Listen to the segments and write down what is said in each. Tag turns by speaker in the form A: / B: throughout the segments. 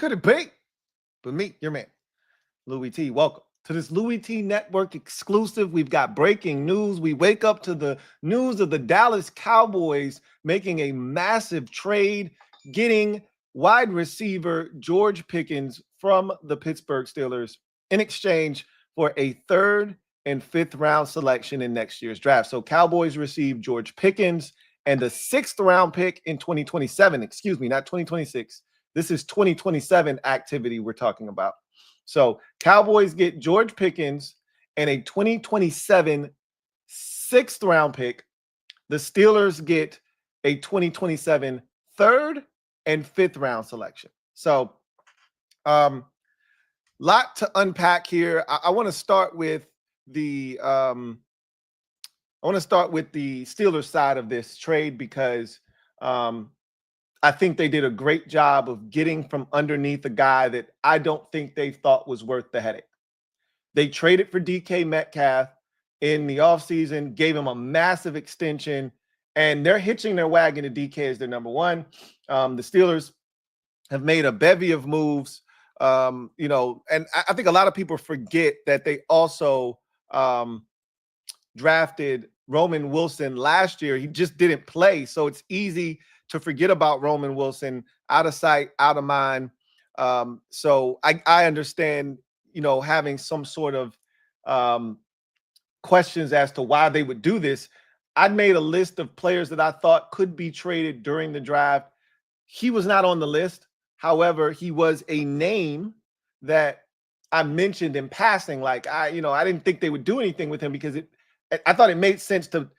A: Could it be? But me, your man, Louie T. Welcome to this Louie T Network exclusive. We've got breaking news. We wake up to the news of the Dallas Cowboys making a massive trade, getting wide receiver George Pickens from the Pittsburgh Steelers in exchange for a third and fifth round selection in next year's draft. So Cowboys received George Pickens and a sixth round pick in 2027. Excuse me, not 2026. This is 2027 activity we're talking about. So Cowboys get George Pickens and a 2027 sixth round pick. The Steelers get a 2027 third and fifth round selection. So lot to unpack here. I want to start with the Steelers side of this trade because I think they did a great job of getting from underneath a guy that I don't think they thought was worth the headache. They traded for DK Metcalf in the offseason, gave him a massive extension, and they're hitching their wagon to DK as their number one. The Steelers have made a bevy of moves, and I think a lot of people forget that they also drafted Roman Wilson last year. He just didn't play, so it's easy to forget about Roman Wilson, out of sight, out of mind. So I understand, having some sort of questions as to why they would do this. I made a list of players that I thought could be traded during the draft. He was not on the list. However, he was a name that I mentioned in passing. Like I didn't think they would do anything with him because I thought it made sense to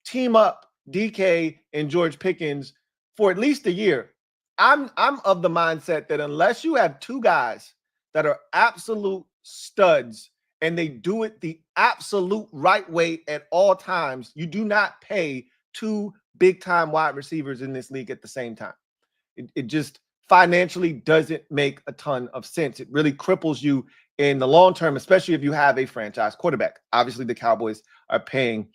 A: team up DK and George Pickens for at least a year. I'm of the mindset that unless you have two guys that are absolute studs and they do it the absolute right way at all times, you do not pay two big-time wide receivers in this league at the same time. It just financially doesn't make a ton of sense. It really cripples you in the long term, especially if you have a franchise quarterback. Obviously, the Cowboys are paying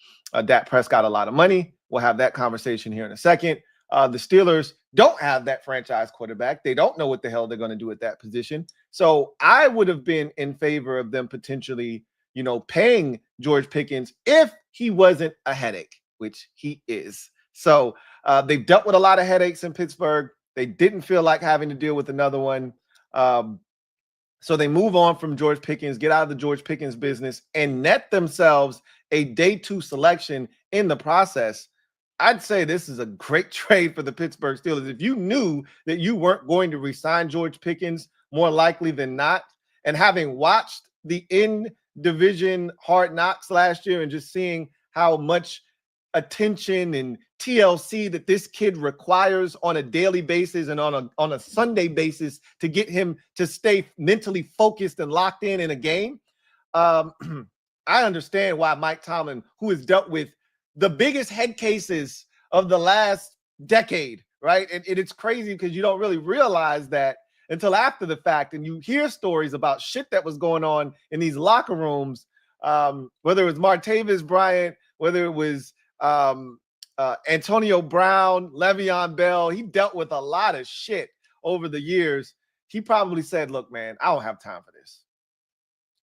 A: Dak Prescott a lot of money. We'll have that conversation here in a second. The Steelers don't have that franchise quarterback. They don't know what the hell they're going to do at that position. So I would have been in favor of them potentially, paying George Pickens if he wasn't a headache, which he is. So they've dealt with a lot of headaches in Pittsburgh. They didn't feel like having to deal with another one. So they move on from George Pickens, get out of the George Pickens business, and net themselves a day 2 selection in the process. I'd say this is a great trade for the Pittsburgh Steelers. If you knew that you weren't going to re-sign George Pickens, more likely than not, and having watched the in-division Hard Knocks last year and just seeing how much attention and TLC that this kid requires on a daily basis and on a Sunday basis to get him to stay mentally focused and locked in a game, I understand why Mike Tomlin, who has dealt with the biggest head cases of the last decade, right? And it's crazy because you don't really realize that until after the fact, and you hear stories about shit that was going on in these locker rooms, whether it was Martavis Bryant, whether it was Antonio Brown, Le'Veon Bell. He dealt with a lot of shit over the years. He probably said, look, man, I don't have time for this.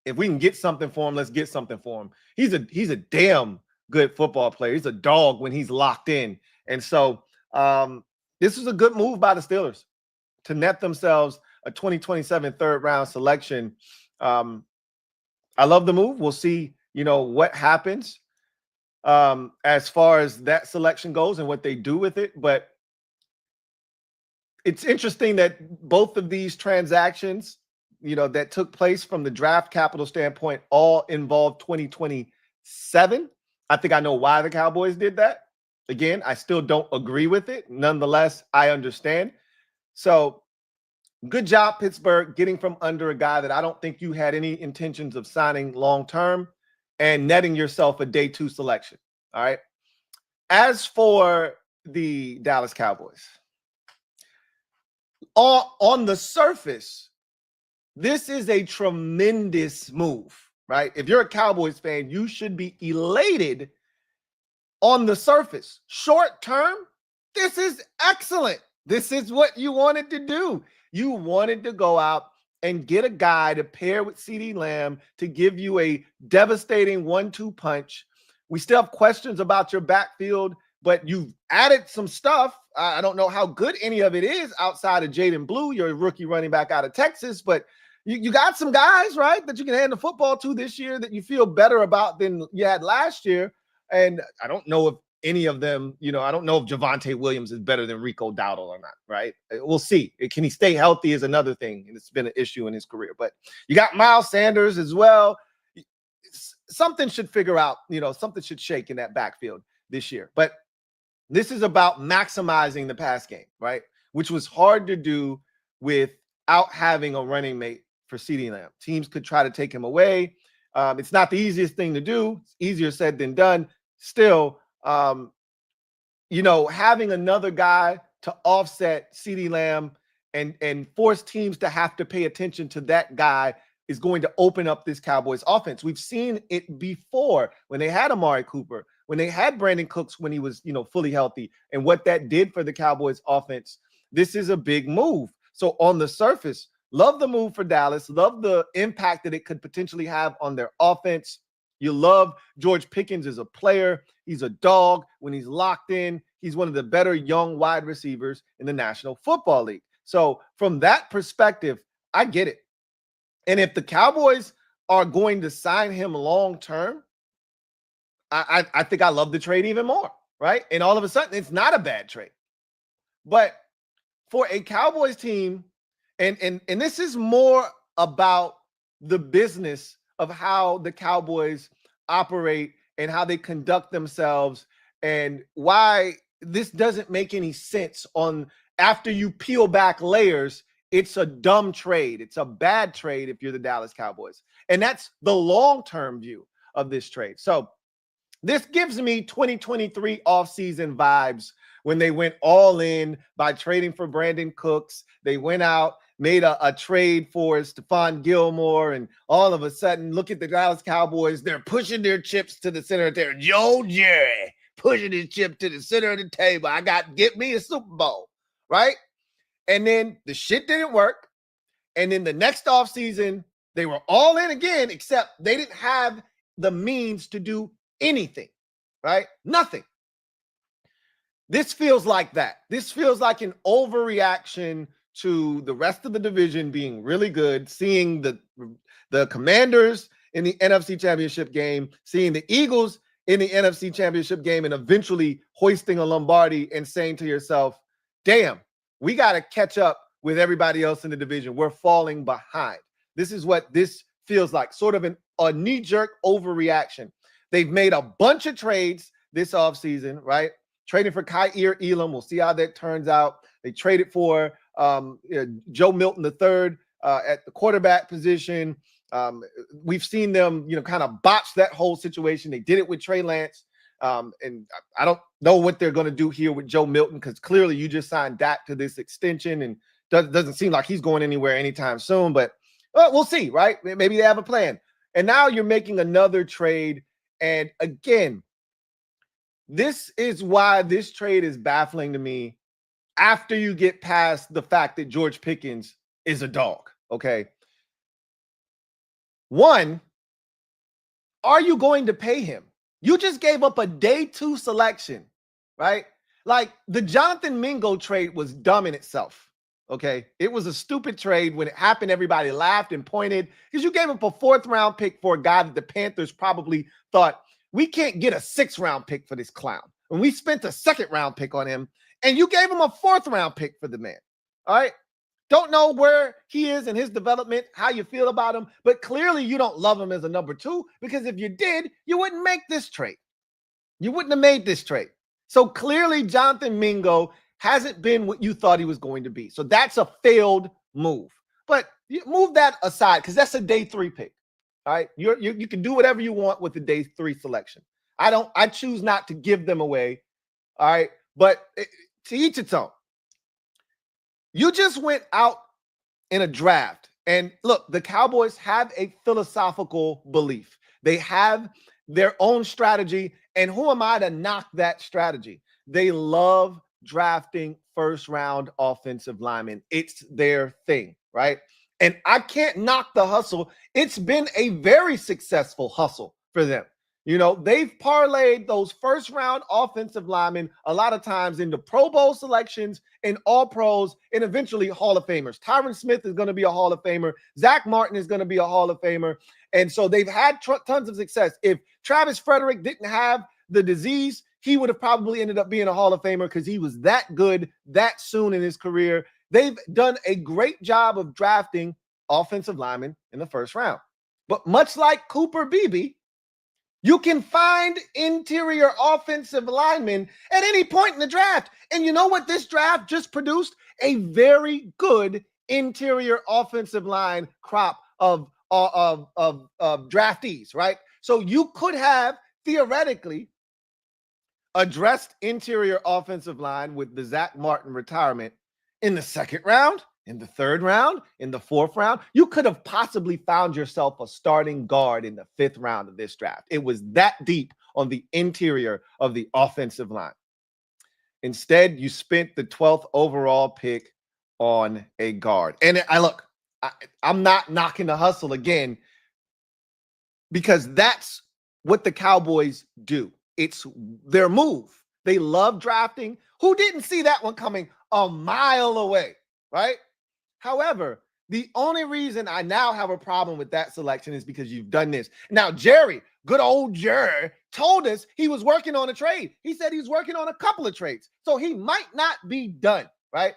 A: If we can get something for him, let's get something for him. He's a damn good football player. He's a dog when he's locked in. And so this was a good move by the Steelers to net themselves a 2027 third round selection. I love the move. We'll see, what happens as far as that selection goes and what they do with it. But it's interesting that both of these transactions, that took place from the draft capital standpoint, all involved 2027. I think I know why the Cowboys did that. Again, I still don't agree with it. Nonetheless, I understand. So good job, Pittsburgh, getting from under a guy that I don't think you had any intentions of signing long-term and netting yourself a day 2 selection. All right. As for the Dallas Cowboys, on the surface, this is a tremendous move. Right? If you're a Cowboys fan, you should be elated on the surface. Short term, this is excellent. This is what you wanted to do. You wanted to go out and get a guy to pair with CeeDee Lamb to give you a devastating 1-2 punch. We still have questions about your backfield, but you've added some stuff. I don't know how good any of it is outside of Jaden Blue, your rookie running back out of Texas, but you got some guys, right, that you can hand the football to this year that you feel better about than you had last year. And I don't know if any of them, I don't know if Javonte Williams is better than Rico Dowdle or not, right? We'll see. Can he stay healthy is another thing, and it's been an issue in his career. But you got Miles Sanders as well. Something should figure out, something should shake in that backfield this year. But this is about maximizing the pass game, right? Which was hard to do without having a running mate for CeeDee Lamb. Teams could try to take him away. It's not the easiest thing to do. It's easier said than done. Still, having another guy to offset CeeDee Lamb and force teams to have to pay attention to that guy is going to open up this Cowboys offense. We've seen it before when they had Amari Cooper, when they had Brandon Cooks when he was, fully healthy, and what that did for the Cowboys offense. This is a big move. So on the surface, love the move for Dallas, love the impact that it could potentially have on their offense. You love George Pickens as a player. He's a dog when he's locked in. He's one of the better young wide receivers in the National Football League. So from that perspective, I get it. And if the Cowboys are going to sign him long-term, I think I love the trade even more, right? And all of a sudden, it's not a bad trade. But for a Cowboys team, and this is more about the business of how the Cowboys operate and how they conduct themselves and why this doesn't make any sense after you peel back layers. It's a dumb trade. It's a bad trade if you're the Dallas Cowboys. And that's the long-term view of this trade. So this gives me 2023 offseason vibes when they went all in by trading for Brandon Cooks. They went out, made a trade for Stephon Gilmore, and all of a sudden, look at the Dallas Cowboys. They're pushing their chips to the center of their Joe Jerry pushing his chip to the center of the table. Get me a Super Bowl, right? And then the shit didn't work. And then the next offseason, they were all in again, except they didn't have the means to do anything, right? Nothing. This feels like that. This feels like an overreaction to the rest of the division being really good, seeing the Commanders in the NFC Championship game, seeing the Eagles in the NFC Championship game, and eventually hoisting a Lombardi and saying to yourself, damn, we got to catch up with everybody else in the division. We're falling behind. This is what this feels like, sort of a knee-jerk overreaction. They've made a bunch of trades this offseason, right? Trading for Kaiir Elam. We'll see how that turns out. They traded for Joe Milton III at the quarterback position. We've seen them, kind of botch that whole situation. They did it with Trey Lance. And I don't know what they're going to do here with Joe Milton, because clearly you just signed Dak to this extension and doesn't seem like he's going anywhere anytime soon. But we'll see, right? Maybe they have a plan. And now you're making another trade. And again, this is why this trade is baffling to me after you get past the fact that George Pickens is a dog, okay? One, are you going to pay him? You just gave up a day 2 selection, right? Like, the Jonathan Mingo trade was dumb in itself, okay? It was a stupid trade. When it happened, everybody laughed and pointed because you gave up a 4th-round pick for a guy that the Panthers probably thought, we can't get a 6th-round pick for this clown. And we spent a 2nd-round pick on him, and you gave him a 4th-round pick for the man, all right? Don't know where he is in his development, how you feel about him, but clearly you don't love him as a number 2, because if you did, you wouldn't make this trade. You wouldn't have made this trade. So clearly Jonathan Mingo hasn't been what you thought he was going to be. So that's a failed move. But you move that aside, because that's a day 3 pick. All right. You can do whatever you want with the day 3 selection. I choose not to give them away. All right. But to each its own. You just went out in a draft. And look, the Cowboys have a philosophical belief. They have their own strategy. And who am I to knock that strategy? They love drafting first-round offensive linemen. It's their thing, right? And I can't knock the hustle. It's been a very successful hustle for them. You know, they've parlayed those first-round offensive linemen a lot of times into Pro Bowl selections and All-Pros and eventually Hall of Famers. Tyron Smith is going to be a Hall of Famer. Zach Martin is going to be a Hall of Famer. And so they've had tons of success. If Travis Frederick didn't have the disease, he would have probably ended up being a Hall of Famer because he was that good that soon in his career. They've done a great job of drafting offensive linemen in the first round. But much like Cooper Beebe, you can find interior offensive linemen at any point in the draft. And you know what this draft just produced? A very good interior offensive line crop of draftees, right? So you could have theoretically addressed interior offensive line with the Zach Martin retirement in the second round, in the third round, in the fourth round. You could have possibly found yourself a starting guard in the fifth round of this draft. It was that deep on the interior of the offensive line. Instead, you spent the 12th overall pick on a guard. And I'm not knocking the hustle again, because that's what the Cowboys do. It's their move. They love drafting. Who didn't see that one coming a mile away, right? However, the only reason I now have a problem with that selection is because you've done this. Now, Jerry, good old Jerry, told us he was working on a trade. He said he's working on a couple of trades. So he might not be done, right?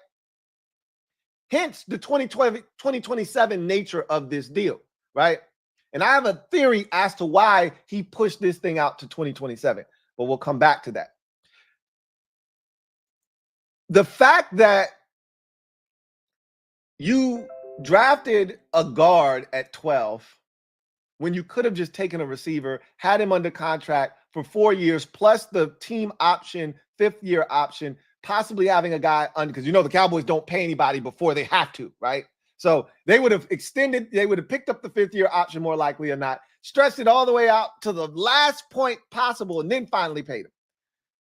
A: Hence the 2027 nature of this deal, right? And I have a theory as to why he pushed this thing out to 2027, but we'll come back to that. The fact that you drafted a guard at 12 when you could have just taken a receiver, had him under contract for 4 years, plus the team option, fifth-year option, possibly having a guy under, because you know the Cowboys don't pay anybody before they have to, right? So they would have extended, they would have picked up the fifth-year option more likely or not, stretched it all the way out to the last point possible, and then finally paid him.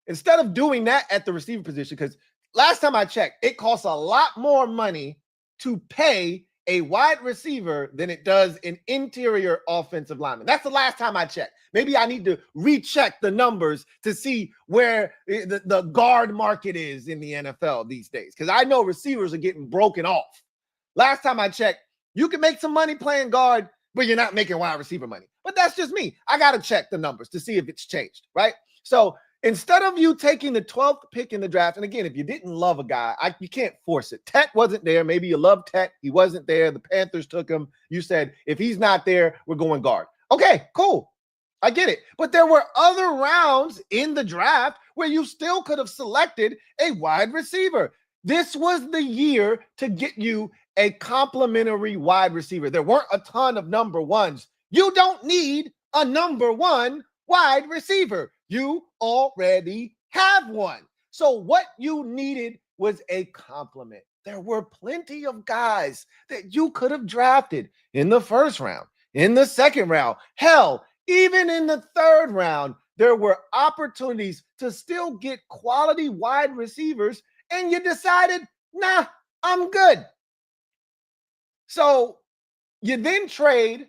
A: Instead of doing that at the receiver position, because last time I checked, it costs a lot more money to pay a wide receiver than it does an interior offensive lineman. That's the last time I checked. Maybe I need to recheck the numbers to see where the guard market is in the NFL these days, because I know receivers are getting broken off. Last time I checked, you can make some money playing guard, but you're not making wide receiver money. But that's just me. I got to check the numbers to see if it's changed, right? So instead of you taking the 12th pick in the draft, and again, if you didn't love a guy, you can't force it. Tet wasn't there. Maybe you loved Tet. He wasn't there. The Panthers took him. You said, if he's not there, we're going guard. Okay, cool. I get it. But there were other rounds in the draft where you still could have selected a wide receiver. This was the year to get you a complimentary wide receiver. There weren't a ton of number ones. You don't need a number one wide receiver. You already have one. So what you needed was a compliment. There were plenty of guys that you could have drafted in the first round, in the second round. Hell, even in the third round, there were opportunities to still get quality wide receivers, and you decided, nah, I'm good. So you then trade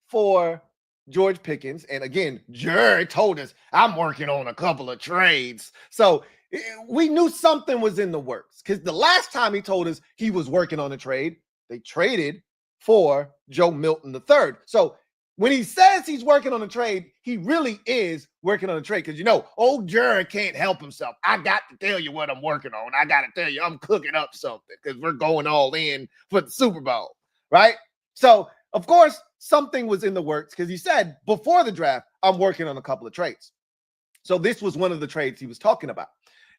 A: for George Pickens. And again, Jerry told us, I'm working on a couple of trades. So we knew something was in the works, because the last time he told us he was working on a trade, they traded for Joe Milton III. So when he says he's working on a trade, he really is working on a trade, because, you know, old Jerry can't help himself. I got to tell you what I'm working on. I got to tell you, I'm cooking up something, because we're going all in for the Super Bowl, right? So, of course, something was in the works, because he said before the draft, I'm working on a couple of trades. So this was one of the trades he was talking about.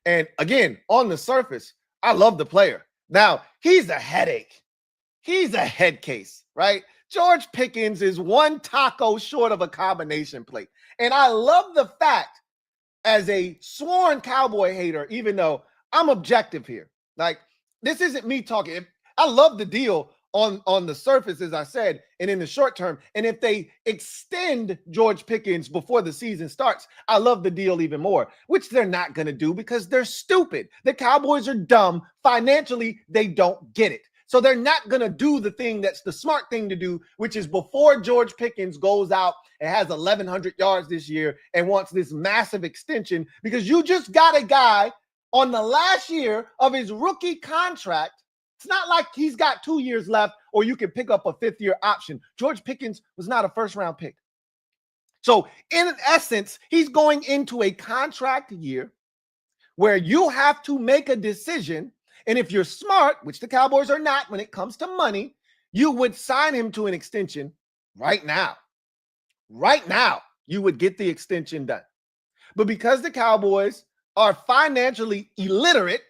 A: And again, on the surface, I love the player. Now, he's a headache. He's a head case, right? George Pickens is one taco short of a combination plate. And I love the fact, as a sworn Cowboy hater, even though I'm objective here, like, this isn't me talking. I love the deal on the surface, as I said, and in the short term. And if they extend George Pickens before the season starts, I love the deal even more, which they're not going to do because they're stupid. The Cowboys are dumb. Financially, they don't get it. So they're not going to do the thing that's the smart thing to do, which is before George Pickens goes out and has 1,100 yards this year and wants this massive extension, because you just got a guy on the last year of his rookie contract. It's not like he's got 2 years left or you can pick up a fifth-year option. George Pickens was not a first-round pick. So in essence, he's going into a contract year where you have to make a decision. And if you're smart, which the Cowboys are not when it comes to money, you would sign him to an extension right now. Right now, you would get the extension done. But because the Cowboys are financially illiterate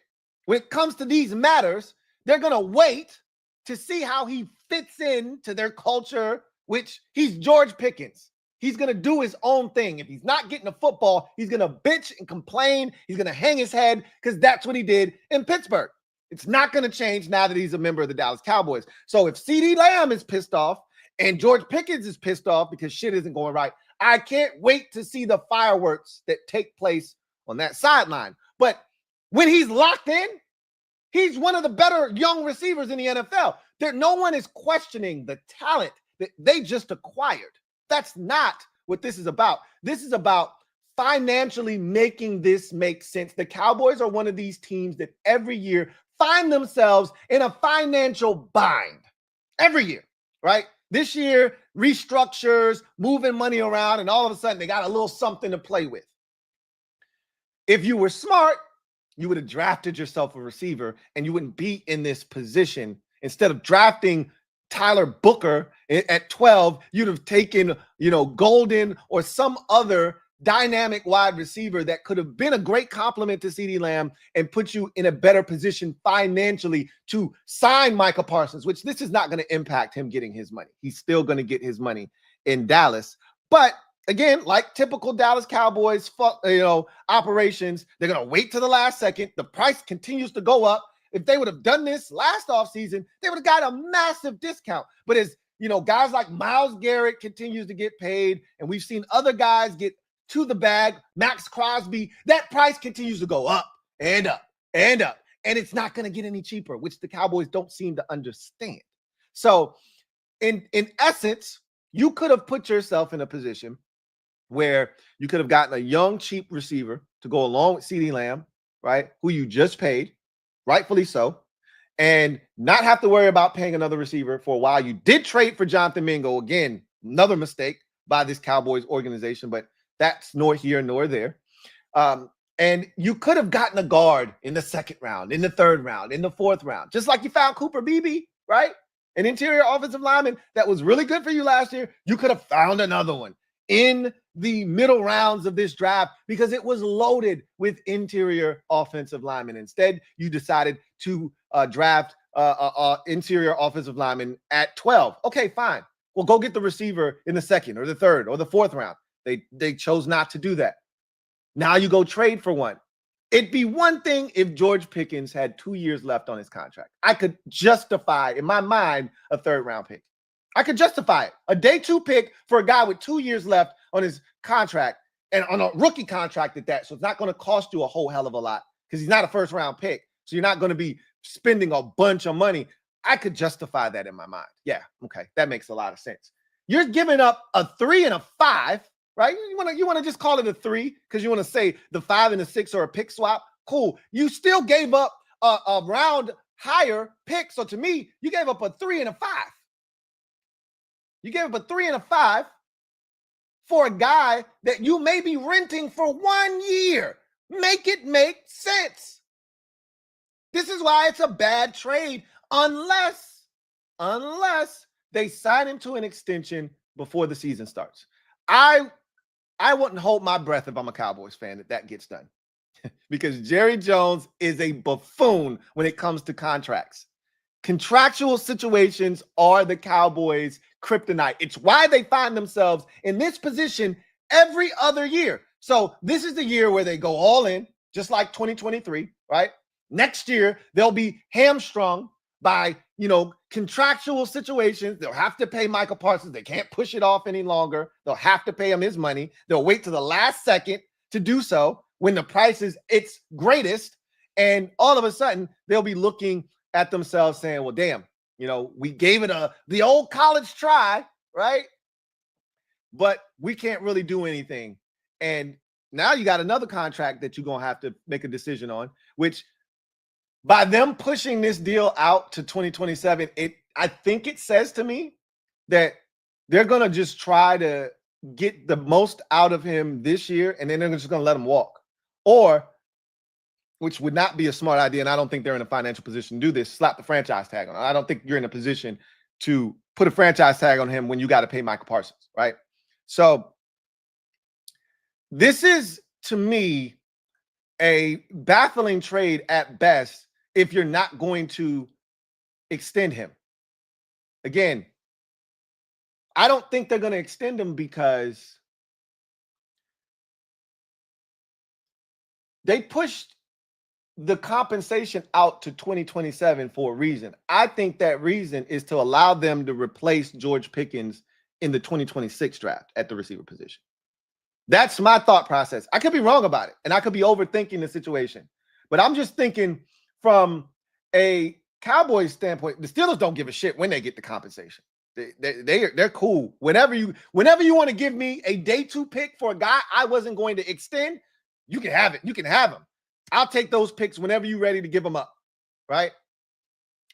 A: when it comes to these matters, they're going to wait to see how he fits into their culture, which he's George Pickens. He's going to do his own thing. If he's not getting the football, he's going to bitch and complain. He's going to hang his head because that's what he did in Pittsburgh. It's not going to change now that he's a member of the Dallas Cowboys. So if CeeDee Lamb is pissed off and George Pickens is pissed off because shit isn't going right, I can't wait to see the fireworks that take place on that sideline. But when he's locked in, he's one of the better young receivers in the NFL. No one is questioning the talent that they just acquired. That's not what this is about. This is about financially making this make sense. The Cowboys are one of these teams that every year find themselves in a financial bind. Every year, right? This year, restructures, moving money around, and all of a sudden they got a little something to play with. If you were smart, you would have drafted yourself a receiver and you wouldn't be in this position. Instead of drafting Tyler Booker at 12, you'd have taken, Golden or some other dynamic wide receiver that could have been a great compliment to CeeDee Lamb and put you in a better position financially to sign Micah Parsons, which this is not going to impact him getting his money. He's still going to get his money in Dallas. But again, like typical Dallas Cowboys, operations, they're going to wait to the last second. The price continues to go up. If they would have done this last offseason, they would have got a massive discount. But as guys like Myles Garrett continues to get paid, and we've seen other guys get to the bag, Max Crosby, that price continues to go up and up and up. And it's not going to get any cheaper, which the Cowboys don't seem to understand. So in essence, you could have put yourself in a position where you could have gotten a young, cheap receiver to go along with CeeDee Lamb, right, who you just paid, rightfully so, and not have to worry about paying another receiver for a while. You did trade for Jonathan Mingo. Again, another mistake by this Cowboys organization, but that's nor here nor there. And you could have gotten a guard in the second round, in the third round, in the fourth round, just like you found Cooper Beebe, right? An interior offensive lineman that was really good for you last year. You could have found another one in the middle rounds of this draft because it was loaded with interior offensive linemen. Instead, you decided to draft interior offensive lineman at 12. Okay, fine. Well, go get the receiver in the second or the third or the fourth round. They chose not to do that. Now you go trade for one. It'd be one thing if George Pickens had 2 years left on his contract. I could justify, in my mind, a third-round pick. I could justify it. A day 2 pick for a guy with 2 years left on his contract and on a rookie contract at that. So it's not going to cost you a whole hell of a lot because he's not a first-round pick. So you're not going to be spending a bunch of money. I could justify that in my mind. Yeah, okay, that makes a lot of sense. You're giving up a 3 and a 5. Right? You want to just call it a 3 because you want to say the 5 and the 6 are a pick swap. Cool. You still gave up a round higher pick. So to me, you gave up a 3 and a 5. You gave up a 3 and a 5 for a guy that you may be renting for 1 year. Make it make sense. This is why it's a bad trade unless they sign him to an extension before the season starts. I wouldn't hold my breath if I'm a Cowboys fan that gets done because Jerry Jones is a buffoon when it comes to contracts. Contractual situations are the Cowboys' kryptonite. It's why they find themselves in this position every other year. So this is the year where they go all in, just like 2023, right? Next year, they'll be hamstrung by, contractual situations. They'll have to pay Michael Parsons. They can't push it off any longer. They'll have to pay him his money. They'll wait to the last second to do so when the price is its greatest. And all of a sudden, they'll be looking at themselves saying, well, damn, we gave it the old college try, right? But we can't really do anything. And now you got another contract that you're going to have to make a decision on, which by them pushing this deal out to 2027, I think it says to me that they're going to just try to get the most out of him this year, and then they're just going to let him walk. Or, which would not be a smart idea, and I don't think they're in a financial position to do this, slap the franchise tag on him. I don't think you're in a position to put a franchise tag on him when you got to pay Michael Parsons, right? So this is, to me, a baffling trade at best if you're not going to extend him. Again, I don't think they're going to extend him because they pushed the compensation out to 2027 for a reason. I think that reason is to allow them to replace George Pickens in the 2026 draft at the receiver position. That's my thought process. I could be wrong about it, and I could be overthinking the situation. But I'm just thinking from a Cowboys standpoint, the Steelers don't give a shit when they get the compensation. They're cool. Whenever you want to give me a day 2 pick for a guy I wasn't going to extend, you can have it. You can have him. I'll take those picks whenever you're ready to give them up, right?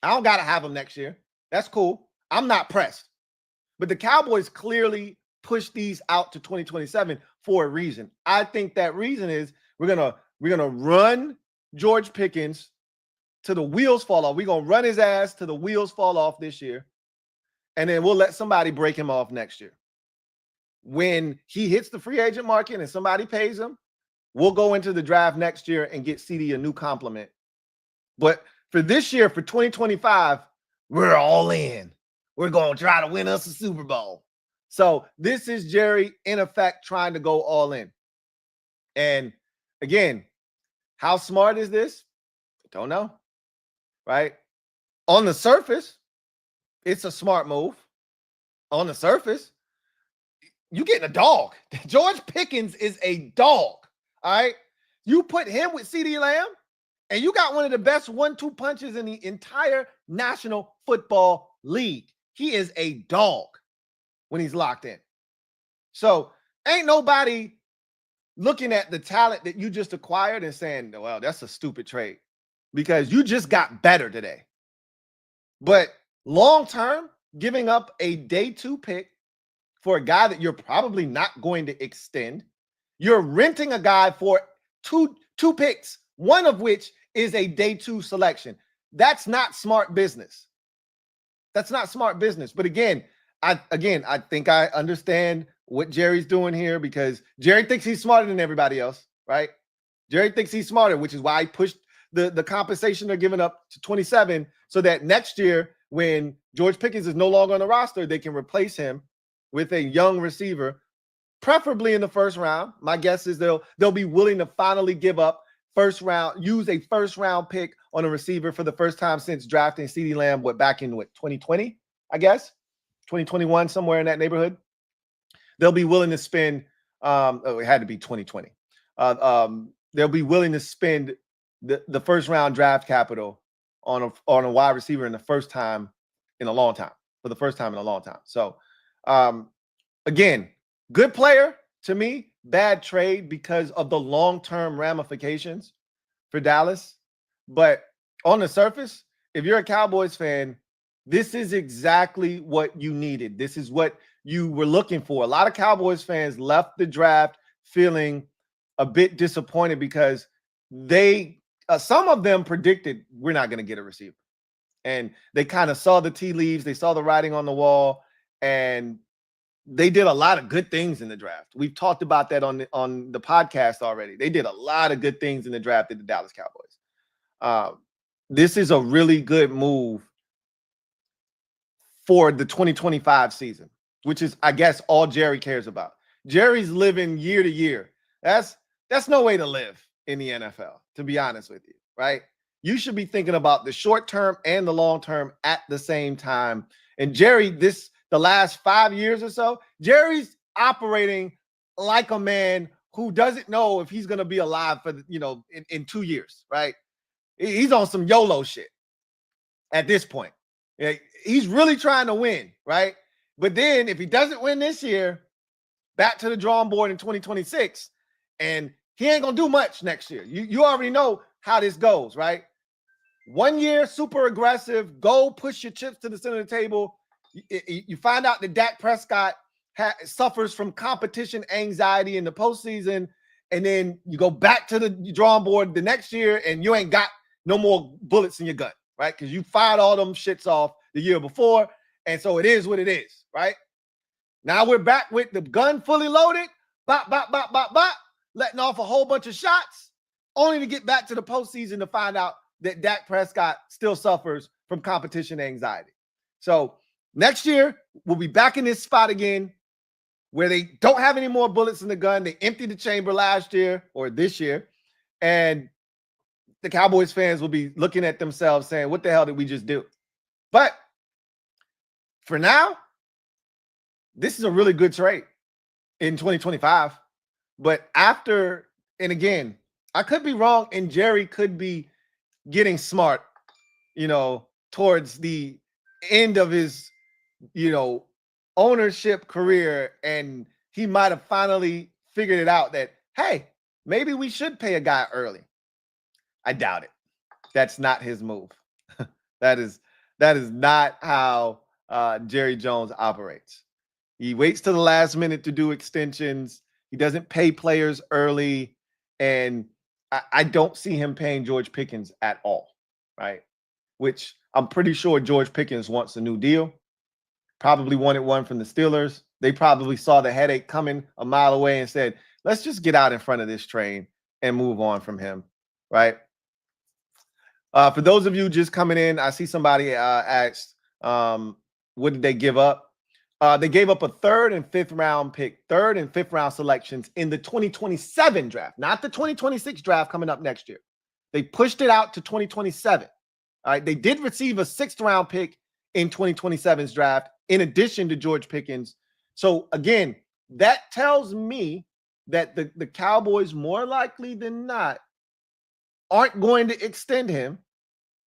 A: I don't got to have them next year. That's cool. I'm not pressed. But the Cowboys clearly push these out to 2027 for a reason. I think that reason is we're gonna run George Pickens to the wheels fall off. We're gonna run his ass to the wheels fall off this year, and then we'll let somebody break him off next year. When he hits the free agent market and somebody pays him, we'll go into the draft next year and get CD a new compliment. But for this year, for 2025, we're all in. We're going to try to win us a Super Bowl. So this is Jerry, in effect, trying to go all in. And again, how smart is this? Don't know, right? On the surface, it's a smart move. On the surface, you're getting a dog. George Pickens is a dog, all right? You put him with CeeDee Lamb, and you got one of the best 1-2 punches in the entire National Football League. He is a dog when he's locked in. So ain't nobody looking at the talent that you just acquired and saying, well, that's a stupid trade because you just got better today. But long-term, giving up a day 2 pick for a guy that you're probably not going to extend, you're renting a guy for two picks, one of which is a day 2 selection. That's not smart business. That's not smart business. But again, I think I understand what Jerry's doing here because Jerry thinks he's smarter than everybody else, right? Jerry thinks he's smarter, which is why he pushed the compensation they're giving up to 27 so that next year when George Pickens is no longer on the roster, they can replace him with a young receiver, preferably in the first round. My guess is they'll be willing to finally give up use a first round pick on a receiver for the first time since drafting CeeDee Lamb, back in 2020, I guess, 2021, somewhere in that neighborhood. They'll be willing to spend, it had to be 2020. They'll be willing to spend the first round draft capital on a wide receiver for the first time in a long time. So again, good player to me, bad trade because of the long-term ramifications for Dallas. But on the surface, if you're a Cowboys fan, this is exactly what you needed. This is what you were looking for. A lot of Cowboys fans left the draft feeling a bit disappointed because some of them predicted we're not going to get a receiver. And they kind of saw the tea leaves. They saw the writing on the wall, and they did a lot of good things in the draft. We've talked about that on the podcast already. They did a lot of good things in the draft at the Dallas Cowboys. This is a really good move for the 2025 season, which is, I guess, all Jerry cares about. Jerry's living year to year. That's no way to live in the NFL, to be honest with you, right? you should be thinking about the short term and the long term at the same time. And Jerry, the last 5 years or so, Jerry's operating like a man who doesn't know if he's going to be alive for, in 2 years, right? He's on some YOLO shit at this point. Yeah, he's really trying to win, right? But then if he doesn't win this year, back to the drawing board in 2026, and he ain't going to do much next year. You already know how this goes, right? 1 year, super aggressive, go push your chips to the center of the table. You find out that Dak Prescott suffers from competition anxiety in the postseason, and then you go back to the drawing board the next year, and you ain't got no more bullets in your gun, right? Because you fired all them shits off the year before, and so it is what it is, right? Now we're back with the gun fully loaded, bop, bop, bop, bop, bop, letting off a whole bunch of shots, only to get back to the postseason to find out that Dak Prescott still suffers from competition anxiety. So next year, we'll be back in this spot again where they don't have any more bullets in the gun. They emptied the chamber last year or this year, and the Cowboys fans will be looking at themselves saying, what the hell did we just do? But for now, this is a really good trade in 2025. But after, and again, I could be wrong, and Jerry could be getting smart, towards the end of his, ownership career, and he might have finally figured it out that, hey, maybe we should pay a guy early. I doubt it. That's not his move. That is not how Jerry Jones operates. He waits to the last minute to do extensions. He doesn't pay players early, and I don't see him paying George Pickens at all, right? Which I'm pretty sure George Pickens wants a new deal. Probably wanted one from the Steelers. They probably saw the headache coming a mile away and said, let's just get out in front of this train and move on from him, right? For those of you just coming in, I see somebody asked, what did they give up? They gave up a 3rd and 5th round pick, 3rd and 5th round selections in the 2027 draft, not the 2026 draft coming up next year. They pushed it out to 2027. All right. They did receive a 6th round pick in 2027's draft, in addition to George Pickens. So again, that tells me that the Cowboys, more likely than not, aren't going to extend him,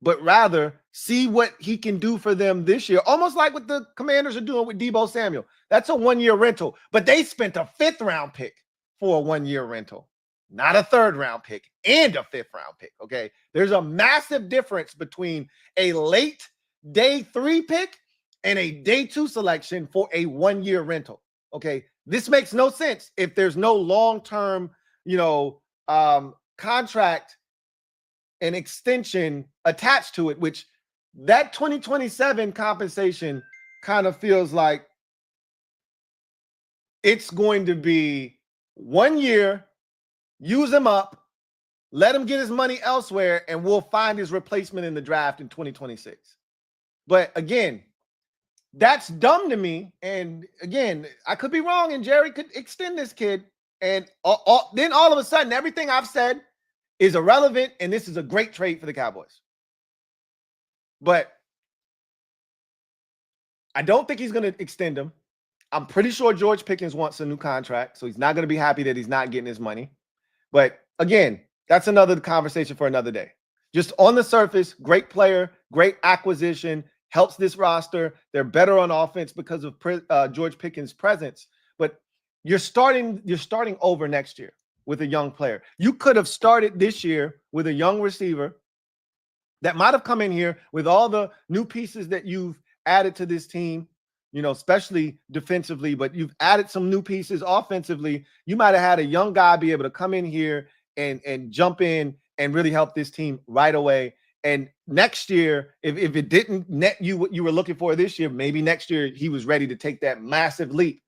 A: but rather see what he can do for them this year. Almost like what the Commanders are doing with Deebo Samuel. That's a 1-year rental, but they spent a 5th round pick for a 1-year rental, not a 3rd round pick and a 5th round pick. Okay. There's a massive difference between a late day 3 pick and a day 2 selection for a 1-year rental. Okay. This makes no sense if there's no long-term, contract and extension attached to it, which that 2027 compensation kind of feels like it's going to be 1 year, use him up, let him get his money elsewhere, and we'll find his replacement in the draft in 2026. But again, that's dumb to me. And again, I could be wrong, and Jerry could extend this kid. And then all of a sudden, everything I've said is irrelevant, and this is a great trade for the Cowboys. But I don't think he's going to extend him. I'm pretty sure George Pickens wants a new contract, so he's not going to be happy that he's not getting his money. But again, that's another conversation for another day. Just on the surface, great player, great acquisition, helps this roster. They're better on offense because of George Pickens' presence. But you're starting over next year with a young player. You could have started this year with a young receiver that might have come in here with all the new pieces that you've added to this team, especially defensively, but you've added some new pieces offensively. You might have had a young guy be able to come in here and jump in and really help this team right away. And next year, if it didn't net you what you were looking for this year, maybe next year he was ready to take that massive leap.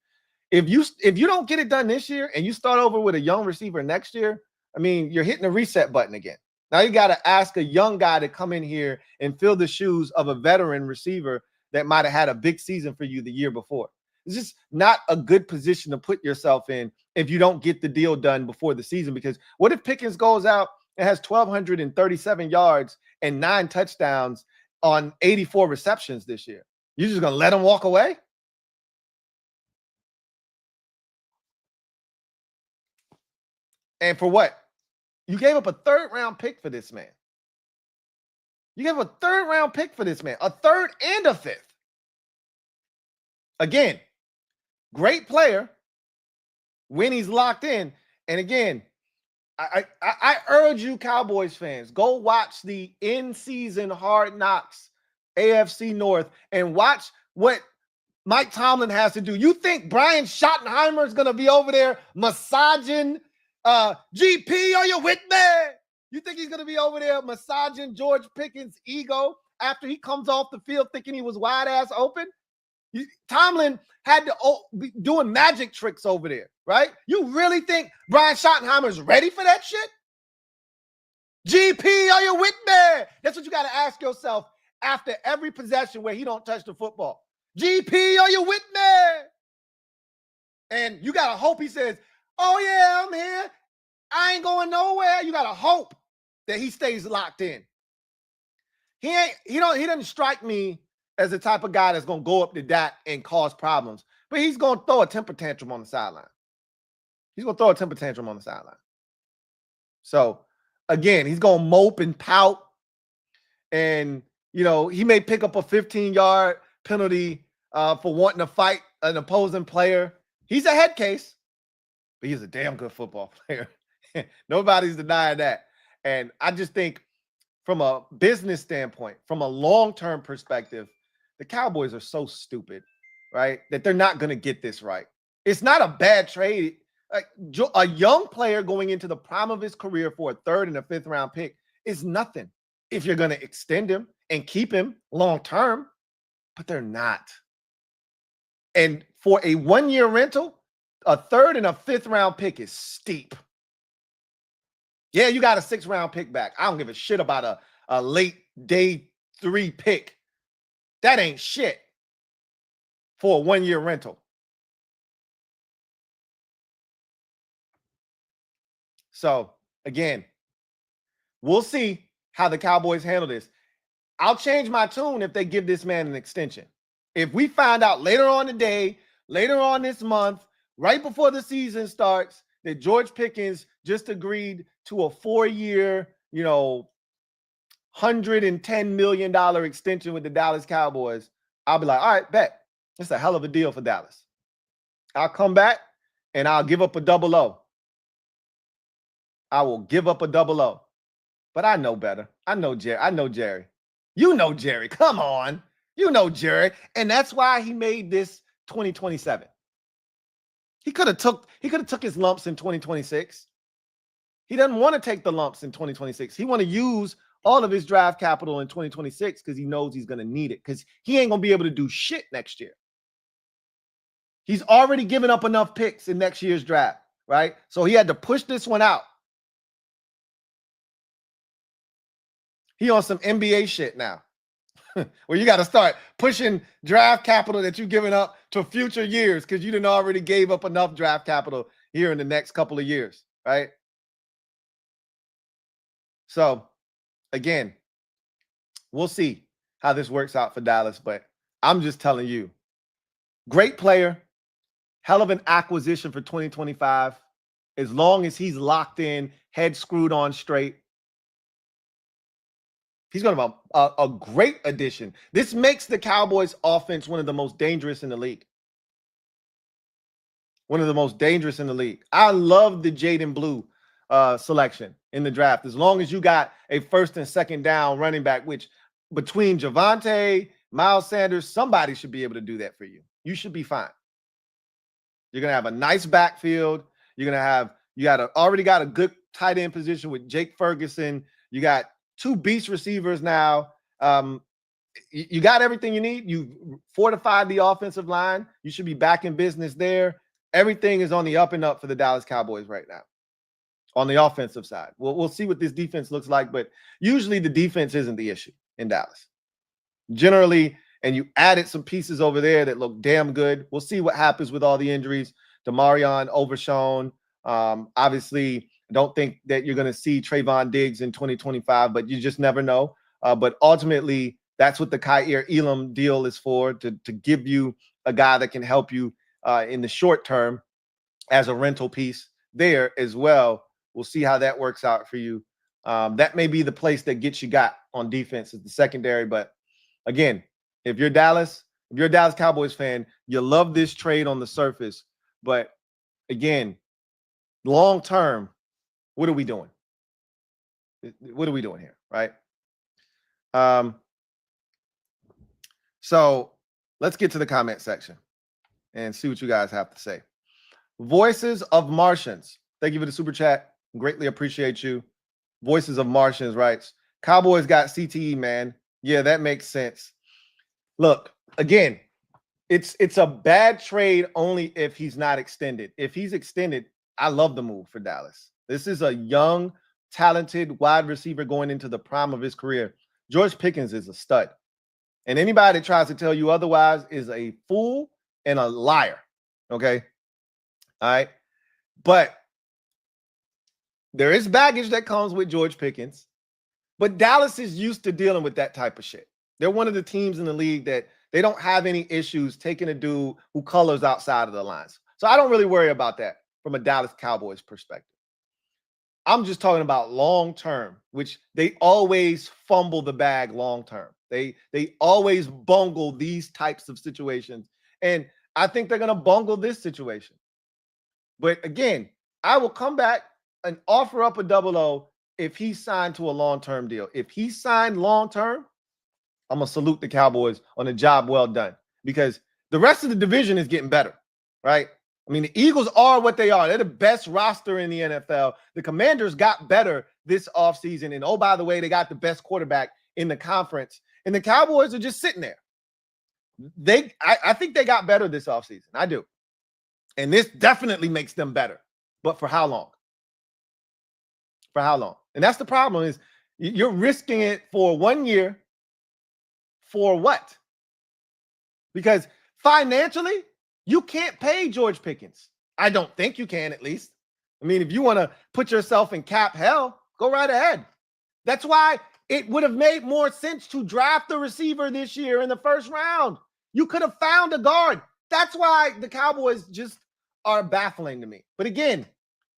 A: If you don't get it done this year and you start over with a young receiver next year, I mean, you're hitting the reset button again. Now you got to ask a young guy to come in here and fill the shoes of a veteran receiver that might have had a big season for you the year before. It's just not a good position to put yourself in if you don't get the deal done before the season. Because what if Pickens goes out and has 1,237 yards and 9 touchdowns on 84 receptions this year. You're just going to let him walk away? And for what? You gave up a 3rd-round pick for this man. You gave a 3rd-round pick for this man. A 3rd and a 5th. Again, great player when he's locked in. And again, I urge you Cowboys fans, go watch the in-season Hard Knocks AFC North and watch what Mike Tomlin has to do. You think Brian Schottenheimer is going to be over there massaging GP, are you with me? You think he's going to be over there massaging George Pickens' ego after he comes off the field thinking he was wide ass open? Tomlin had to be doing magic tricks over there, right? You really think Brian Schottenheimer is ready for that shit? GP, are you with me? That's what you got to ask yourself after every possession where he don't touch the football. GP, are you with me? And you got to hope he says, oh yeah, I'm here. I ain't going nowhere. You got to hope that he stays locked in. He doesn't strike me as the type of guy that's going to go up to that and cause problems. But he's going to throw a temper tantrum on the sideline. He's going to throw a temper tantrum on the sideline. So, again, he's going to mope and pout. And, you know, he may pick up a 15-yard penalty for wanting to fight an opposing player. He's a head case, but he's a damn good football player. Nobody's denying that. And I just think from a business standpoint, from a long-term perspective, the Cowboys are so stupid, right, that they're not going to get this right. It's not a bad trade. Like a young player going into the prime of his career for a 3rd and a 5th round pick is nothing if you're going to extend him and keep him long-term, but they're not. And for a 1-year rental, a 3rd and a 5th round pick is steep. Yeah, you got a 6th round pick back. I don't give a shit about a late day 3 pick. That ain't shit for a 1-year rental. So, again, we'll see how the Cowboys handle this. I'll change my tune if they give this man an extension. If we find out later on today, later on this month, right before the season starts, that George Pickens just agreed to a 4-year, you know, $110 million extension with the Dallas Cowboys, I'll be like, all right, bet. It's a hell of a deal for Dallas. I'll come back and I'll give up a double O. I will give up a double O. But I know better. I know Jerry. You know Jerry. Come on. You know Jerry. And that's why he made this 2027. He could have took his lumps in 2026. He doesn't want to take the lumps in 2026. He want to use all of his draft capital in 2026 because he knows he's going to need it, because he ain't going to be able to do shit next year. He's already given up enough picks in next year's draft, right? So he had to push this one out. He on some NBA shit now, where you got to start pushing draft capital that you've given up to future years because you didn't already gave up enough draft capital here in the next couple of years, right? So, again, we'll see how this works out for Dallas, but I'm just telling you, great player, hell of an acquisition for 2025. As long as he's locked in, head screwed on straight, he's going to be a great addition. This makes the Cowboys offense one of the most dangerous in the league. One of the most dangerous in the league. I love the Jaden Blue selection in the draft. As long as you got a 1st and 2nd down running back, which between Javonte, Miles Sanders, somebody should be able to do that for you. You should be fine. You're going to have a nice backfield. You're going to have, already got a good tight end position with Jake Ferguson. You got 2 beast receivers now. You got everything you need. You fortified the offensive line. You should be back in business there. Everything is on the up and up for the Dallas Cowboys right now on the offensive side. We'll see what this defense looks like, but usually the defense isn't the issue in Dallas. Generally, and you added some pieces over there that look damn good. We'll see what happens with all the injuries. Demarion, Overshown. Obviously, don't think that you're going to see Trayvon Diggs in 2025, but you just never know. But ultimately, that's what the Kaiir Elam deal is for, to give you a guy that can help you in the short term as a rental piece there as well. We'll see how that works out for you. That may be the place that gets you got on defense is the secondary. But again, if you're Dallas Cowboys fan, you love this trade on the surface. But again, long term, what are we doing? What are we doing here, right? So let's get to the comment section and see what you guys have to say. Voices of Martians. Thank you for the super chat. Greatly appreciate you. Voices of Martians writes, Cowboys got CTE, man. Yeah, that makes sense. Look, again, it's a bad trade only if he's not extended. If he's extended, I love the move for Dallas. This is a young, talented wide receiver going into the prime of his career. George Pickens is a stud. And anybody that tries to tell you otherwise is a fool and a liar. Okay? All right? But there is baggage that comes with George Pickens. But Dallas is used to dealing with that type of shit. They're one of the teams in the league that they don't have any issues taking a dude who colors outside of the lines. So I don't really worry about that from a Dallas Cowboys perspective. I'm just talking about long term, which they always fumble the bag long term. They always bungle these types of situations. And I think they're going to bungle this situation. But again, I will come back and offer up a double O if he signed to a long-term deal. If he signed long-term, I'm going to salute the Cowboys on a job well done, because the rest of the division is getting better, right? I mean, the Eagles are what they are. They're the best roster in the NFL. The Commanders got better this offseason. And oh, by the way, they got the best quarterback in the conference. And the Cowboys are just sitting there. I think they got better this offseason. I do. And this definitely makes them better. But for how long? For how long? And that's the problem, is you're risking it for 1 year. For what? Because financially, you can't pay George Pickens. I don't think you can, at least. I mean, if you want to put yourself in cap hell, go right ahead. That's why it would have made more sense to draft the receiver this year in the first round. You could have found a guard. That's why the Cowboys just are baffling to me. But again,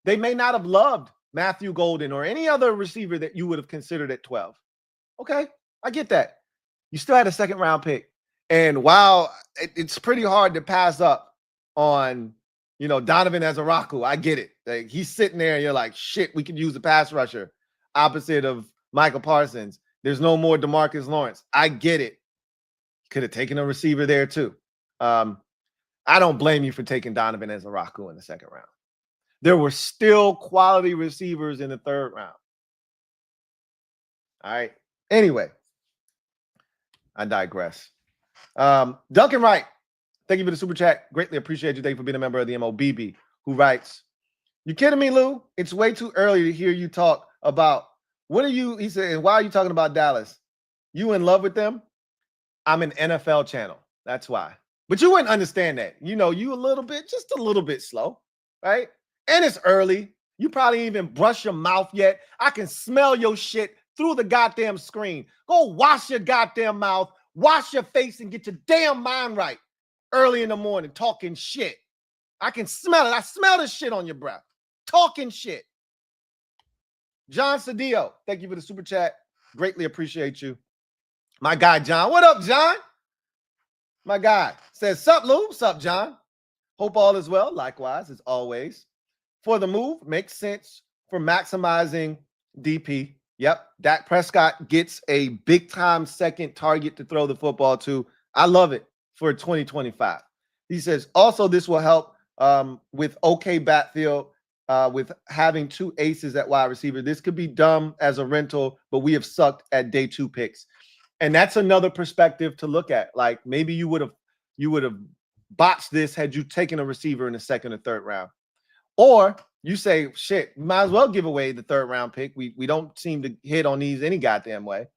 A: they may not have loved Matthew Golden or any other receiver that you would have considered at 12. Okay, I get that. You still had a second-round pick. And while it's pretty hard to pass up on, Donovan Ezaraku, I get it. Like, he's sitting there and you're like, shit, we could use a pass rusher opposite of Michael Parsons. There's no more DeMarcus Lawrence. I get it. Could have taken a receiver there too. I don't blame you for taking Donovan Ezaraku in the second round. There were still quality receivers in the third round. All right. Anyway, I digress. Duncan Wright, thank you for the super chat. Greatly appreciate you. Thank you for being a member of the MOBB, who writes, you kidding me, Lou? It's way too early to hear you talk about he said, and why are you talking about Dallas? You in love with them? I'm an NFL channel. That's why. But you wouldn't understand that. You just a little bit slow, right? And it's early. You probably ain't even brush your mouth yet. I can smell your shit through the goddamn screen. Go wash your goddamn mouth, wash your face, and get your damn mind right early in the morning talking shit. I can smell it. I smell the shit on your breath. Talking shit. John Cedillo, thank you for the super chat. Greatly appreciate you. My guy, John. What up, John? My guy says, sup, Lou? Sup, John? Hope all is well. Likewise, as always. For the move, makes sense for maximizing DP. Yep. Dak Prescott gets a big-time second target to throw the football to. I love it for 2025. He says, also, this will help with okay backfield with having two aces at wide receiver. This could be dumb as a rental, but we have sucked at day 2 picks. And that's another perspective to look at. Like, maybe you would have botched this had you taken a receiver in the second or third round. Or you say, shit, we might as well give away the third round pick. We don't seem to hit on these any goddamn way.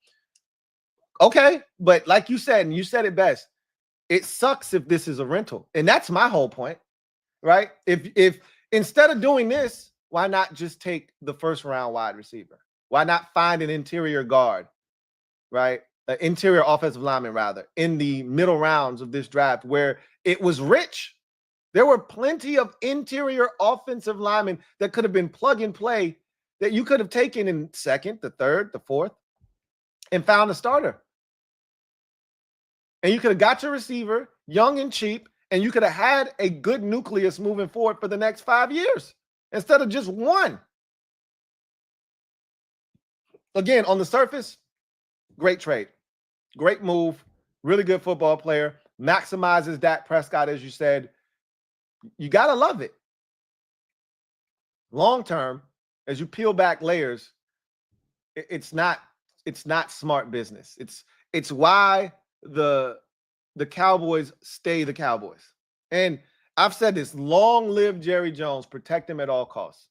A: Okay, but like you said, and you said it best, it sucks if this is a rental. And that's my whole point, right? If instead of doing this, why not just take the first round wide receiver? Why not find an interior guard? right? Interior offensive lineman, rather, in the middle rounds of this draft, where it was rich. There were plenty of interior offensive linemen that could have been plug and play that you could have taken in second, the third, the fourth, and found a starter. And you could have got your receiver young and cheap, and you could have had a good nucleus moving forward for the next 5 years instead of just one. Again, on the surface, great trade, great move, really good football player, maximizes Dak Prescott, as you said. You got to love it. Long term, as you peel back layers, it's not smart business. It's why the Cowboys stay the Cowboys. And I've said this, long live Jerry Jones, protect him at all costs.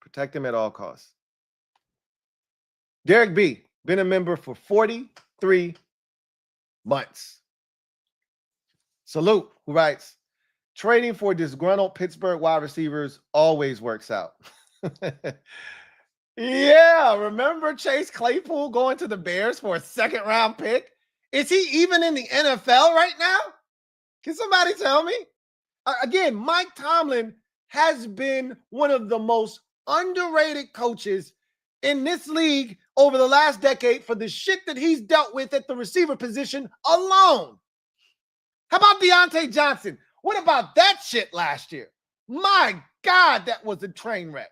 A: Protect him at all costs. Derek B, been a member for 43 months. Salute, who writes, trading for disgruntled Pittsburgh wide receivers always works out. Yeah, remember Chase Claypool going to the Bears for a second-round pick? Is he even in the NFL right now? Can somebody tell me? Again, Mike Tomlin has been one of the most underrated coaches in this league over the last decade for the shit that he's dealt with at the receiver position alone. How about Deontay Johnson? What about that shit last year? My God, that was a train wreck.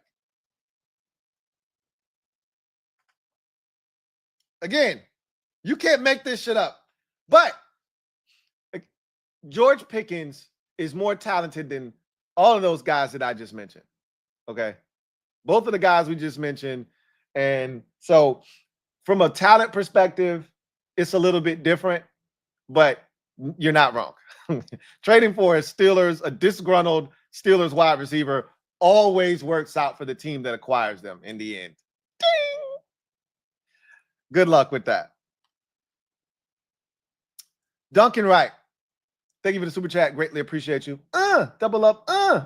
A: Again, you can't make this shit up. But George Pickens is more talented than all of those guys that I just mentioned. Okay? Both of the guys we just mentioned. And so from a talent perspective, it's a little bit different, but you're not wrong. Trading for a disgruntled Steelers wide receiver always works out for the team that acquires them in the end. Ding! Good luck with that. Duncan Wright, thank you for the super chat. Greatly appreciate you. Double up.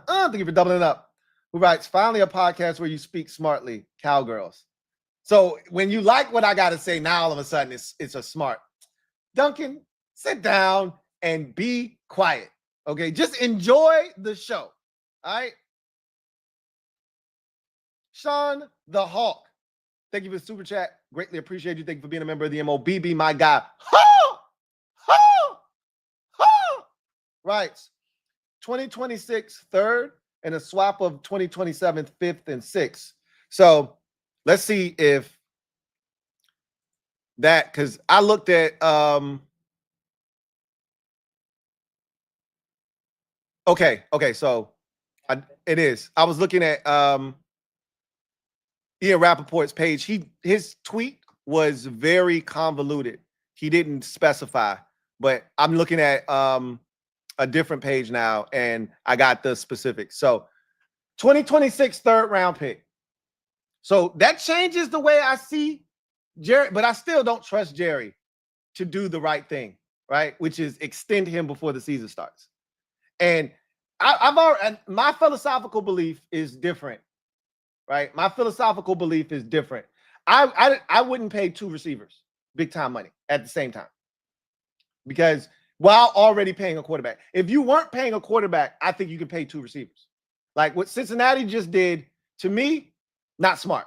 A: Thank you for doubling up. Who writes, finally a podcast where you speak smartly, cowgirls. So when you like what I got to say, now all of a sudden it's a smart. Duncan, sit down and be quiet. Okay, just enjoy the show. All right. Sean the Hawk, thank you for the super chat. Greatly appreciate you. Thank you for being a member of the MOBB, my guy. Right. 2026 third and a swap of 2027 fifth and sixth. So let's see if that, because I looked at okay, so it is. I was looking at Ian Rappaport's page. His tweet was very convoluted. He didn't specify, but I'm looking at a different page now, and I got the specifics. So 2026 third round pick. So that changes the way I see Jerry, but I still don't trust Jerry to do the right thing, right? Which is extend him before the season starts. And my philosophical belief is different, right? My philosophical belief is different. I wouldn't pay two receivers big time money at the same time, because while already paying a quarterback, if you weren't paying a quarterback, I think you could pay two receivers. Like what Cincinnati just did, to me, not smart,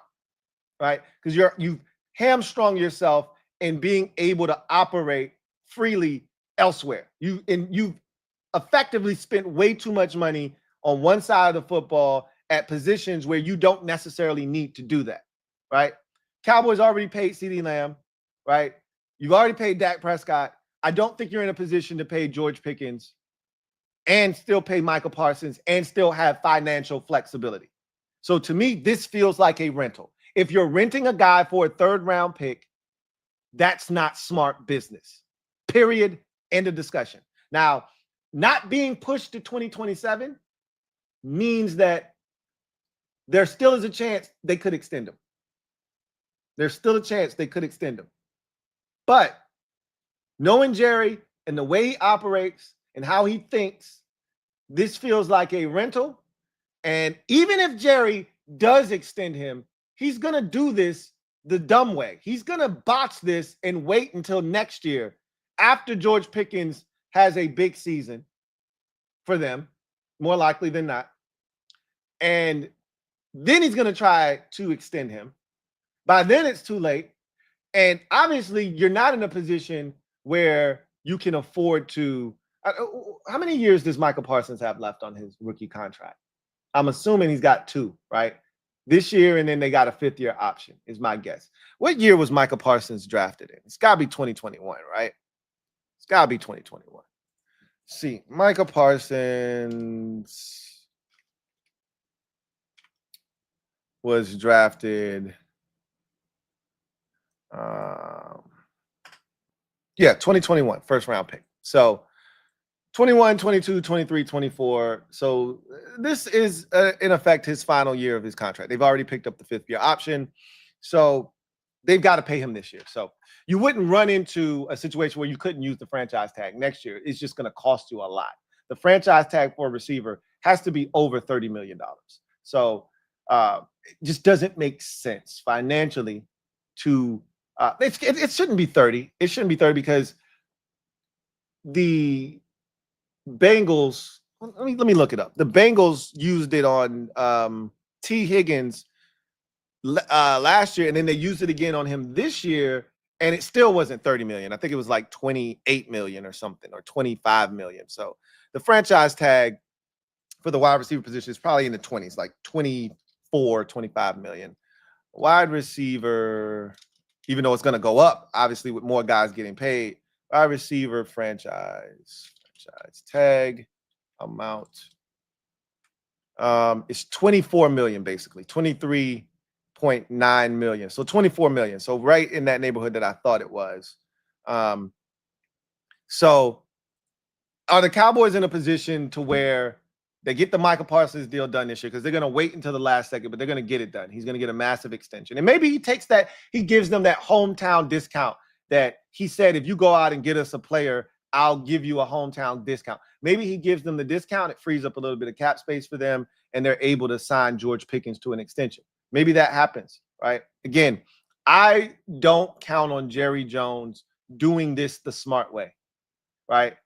A: right? Because you've hamstrung yourself in being able to operate freely elsewhere. You've effectively spent way too much money on one side of the football at positions where you don't necessarily need to do that, right? Cowboys already paid CeeDee Lamb, right? You've already paid Dak Prescott. I don't think you're in a position to pay George Pickens and still pay Michael Parsons and still have financial flexibility. So to me, this feels like a rental. If you're renting a guy for a third round pick, that's not smart business. Period. End of discussion. Now, not being pushed to 2027 means that there still is a chance they could extend him. There's still a chance they could extend him. But knowing Jerry and the way he operates and how he thinks, this feels like a rental. And even if Jerry does extend him, he's going to do this the dumb way. He's going to botch this and wait until next year after George Pickens has a big season for them, more likely than not. And then he's going to try to extend him. By then, it's too late. And obviously, you're not in a position where you can afford to. How many years does Michael Parsons have left on his rookie contract? I'm assuming he's got 2, right? This year, and then they got a 5th-year option, is my guess. What year was Michael Parsons drafted in? It's got to be 2021, right? It's got to be 2021. See, Michael Parsons was drafted. 2021, first round pick. So 21, 22, 23, 24. So this is, in effect, his final year of his contract. They've already picked up the 5th-year option. So they've got to pay him this year. So you wouldn't run into a situation where you couldn't use the franchise tag next year. It's just going to cost you a lot. The franchise tag for a receiver has to be over $30 million. So it just doesn't make sense financially to it shouldn't be 30. It shouldn't be 30 because the Bengals, let me look it up. The Bengals used it on T. Higgins last year, and then they used it again on him this year, and it still wasn't 30 million. I think it was like 28 million or something, or 25 million. So the franchise tag for the wide receiver position is probably in the 20s, like 24, 25 million. Wide receiver, even though it's going to go up, obviously, with more guys getting paid, wide receiver franchise tag amount is 24 million, basically 23.9 million. So 24 million. So right in that neighborhood that I thought it was. So are the Cowboys in a position to where they get the Michael Parsons deal done this year? Because they're going to wait until the last second, but they're going to get it done. He's going to get a massive extension. And maybe he takes that, he gives them that hometown discount that he said, if you go out and get us a player, I'll give you a hometown discount. Maybe he gives them the discount. It frees up a little bit of cap space for them, and they're able to sign George Pickens to an extension. Maybe that happens, right? Again, I don't count on Jerry Jones doing this the smart way, right?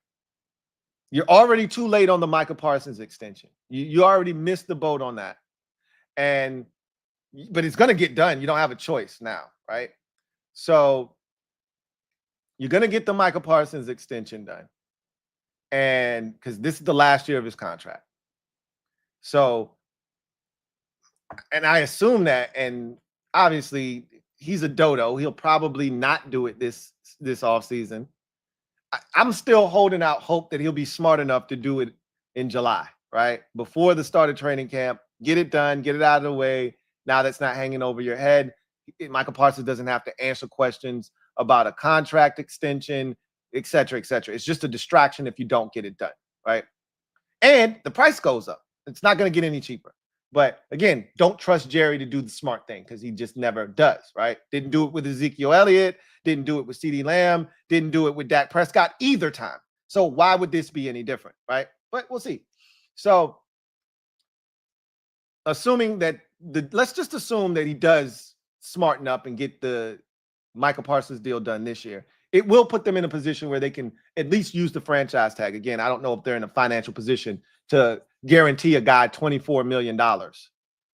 A: You're already too late on the Michael Parsons extension. You already missed the boat on that. But it's going to get done. You don't have a choice now, right? So you're going to get the Michael Parsons extension done. And because this is the last year of his contract. So, and I assume that, and obviously he's a dodo. He'll probably not do it this offseason. I'm still holding out hope that he'll be smart enough to do it in July, right? Before the start of training camp, get it done, get it out of the way. Now that's not hanging over your head. Michael Parsons doesn't have to answer questions about a contract extension, et cetera, et cetera. It's just a distraction if you don't get it done, right? And the price goes up. It's not going to get any cheaper. But again, don't trust Jerry to do the smart thing because he just never does, right? Didn't do it with Ezekiel Elliott, didn't do it with CeeDee Lamb, didn't do it with Dak Prescott either time. So why would this be any different, right? But we'll see. So assuming that let's just assume that he does smarten up and get the Michael Parsons deal done this year. It will put them in a position where they can at least use the franchise tag. Again, I don't know if they're in a financial position to guarantee a guy $24 million,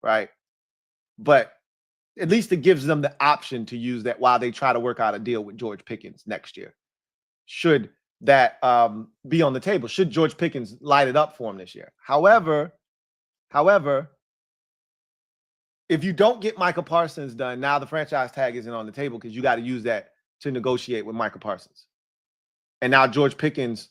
A: right? But at least it gives them the option to use that while they try to work out a deal with George Pickens next year. Should that be on the table? Should George Pickens light it up for him this year? However, if you don't get Michael Parsons done, now the franchise tag isn't on the table because you got to use that to negotiate with Michael Parsons. And now George Pickens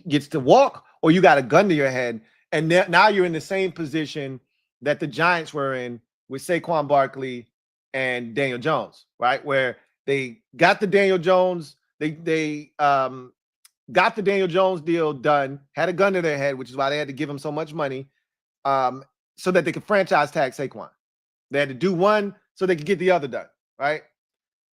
A: gets to walk, or you got a gun to your head. And now you're in the same position that the Giants were in with Saquon Barkley and Daniel Jones, right? Where they got the Daniel Jones, they got the Daniel Jones deal done, had a gun to their head, which is why they had to give him so much money, so that they could franchise tag Saquon. They had to do one so they could get the other done, right?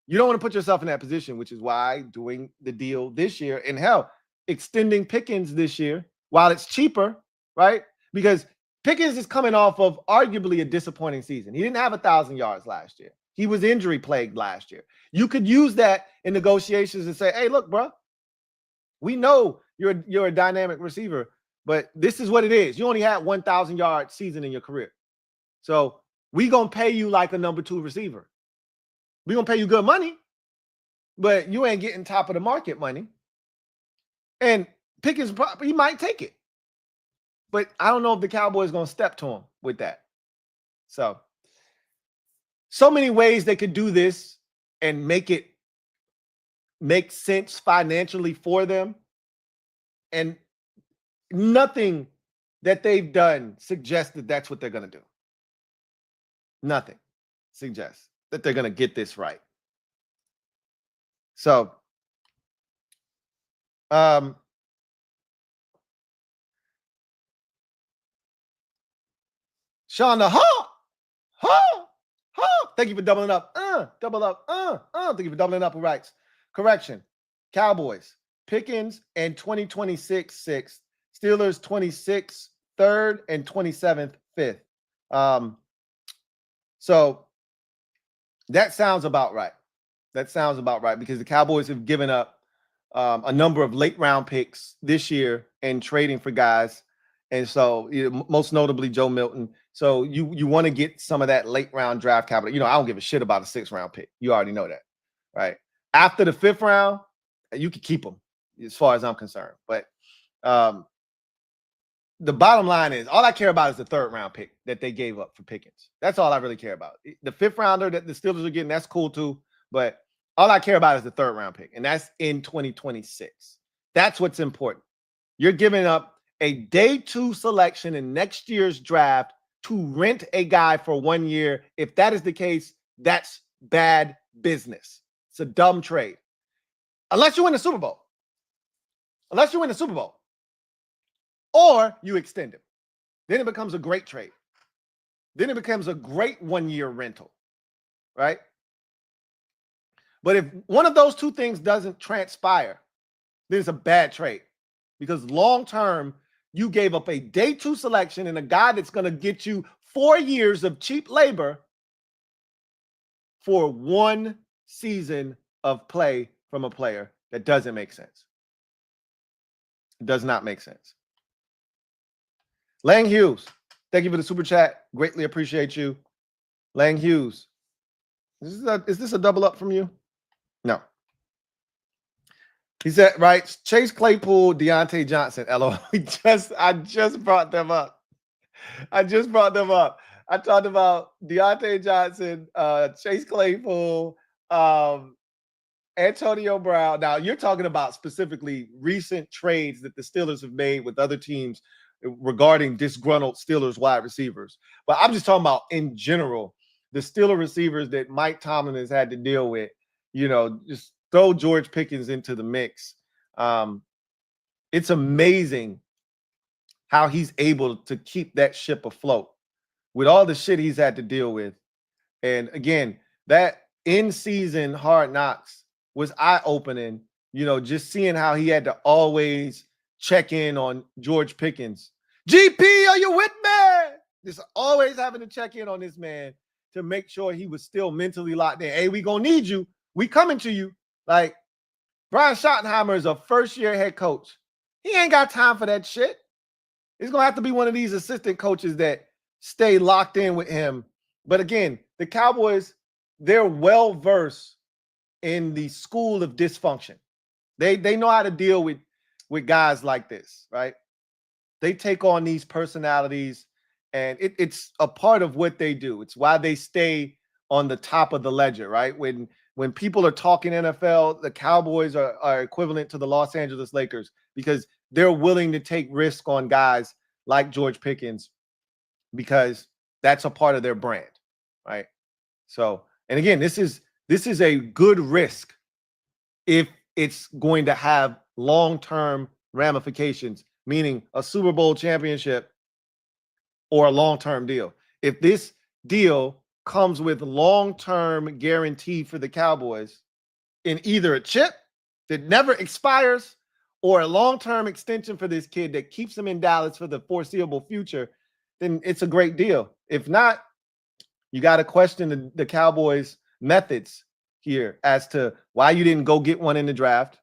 A: You don't want to put yourself in that position, which is why doing the deal this year, and hell, extending Pickens this year while it's cheaper, right? Because Pickens is coming off of arguably a disappointing season. He didn't have 1,000 yards last year. He was injury plagued last year. You could use that in negotiations and say, hey, look, bro, we know you're a dynamic receiver, but this is what it is. You only had 1,000-yard season in your career. So we going to pay you like a number 2 receiver. We going to pay you good money, but you ain't getting top of the market money. And Pickens, he might take it. But I don't know if the Cowboys going to step to him with that. So many ways they could do this and make it make sense financially for them. And nothing that they've done suggests that that's what they're going to do. Nothing suggests that they're going to get this right. So, Sean, thank you for doubling up. Double up. Thank you for doubling up. Who writes? Correction. Cowboys, Pickens and 2026 6th. Steelers 26th 3rd and 27th 5th. So that sounds about right. That sounds about right because the Cowboys have given up a number of late round picks this year and trading for guys. And so most notably Joe Milton. So you want to get some of that late round draft capital. You know, I don't give a shit about a 6th round pick. You already know that, right? After the 5th round, you can keep them as far as I'm concerned. But the bottom line is all I care about is the 3rd round pick that they gave up for Pickens. That's all I really care about. The 5th rounder that the Steelers are getting, that's cool too. But all I care about is the 3rd round pick, and that's in 2026. That's what's important. You're giving up a day 2 selection in next year's draft to rent a guy for 1 year. If that is the case, that's bad business. It's a dumb trade. Unless you win the Super Bowl. Or you extend him. Then it becomes a great trade. Then it becomes a great 1-year rental, right? But if one of those 2 things doesn't transpire, then it's a bad trade. Because long-term, you gave up a day 2 selection and a guy that's going to get you 4 years of cheap labor for 1 season of play from a player that doesn't make sense. It does not make sense. Lang Hughes, thank you for the super chat. Greatly appreciate you. Lang Hughes. Is this a double up from you? No. He said, right, Chase Claypool, Deontay Johnson. LOL. I just brought them up. I talked about Deontay Johnson, Chase Claypool, Antonio Brown. Now, you're talking about specifically recent trades that the Steelers have made with other teams regarding disgruntled Steelers wide receivers. But I'm just talking about in general, the Steelers receivers that Mike Tomlin has had to deal with. You know, just throw George Pickens into the mix. It's amazing how he's able to keep that ship afloat with all the shit he's had to deal with. And again, that in-season Hard Knocks was eye-opening, you know, just seeing how he had to always check in on George Pickens. GP, are you with me? Just always having to check in on this man to make sure he was still mentally locked in. Hey, we gonna need you. We coming to you. Like, Brian Schottenheimer is a first-year head coach. He ain't got time for that shit. He's going to have to be one of these assistant coaches that stay locked in with him. But again, the Cowboys, they're well-versed in the school of dysfunction. They know how to deal with guys like this, right? They take on these personalities, and it's a part of what they do. It's why they stay on the top of the ledger, right? When people are talking NFL, the Cowboys are equivalent to the Los Angeles Lakers because they're willing to take risk on guys like George Pickens because that's a part of their brand, right? So, and again, this is a good risk if it's going to have long-term ramifications, meaning a Super Bowl championship or a long-term deal. If this deal comes with long-term guarantee for the Cowboys in either a chip that never expires or a long-term extension for this kid that keeps him in Dallas for the foreseeable future, then it's a great deal. If not, you got to question the Cowboys' methods here as to why you didn't go get one in the draft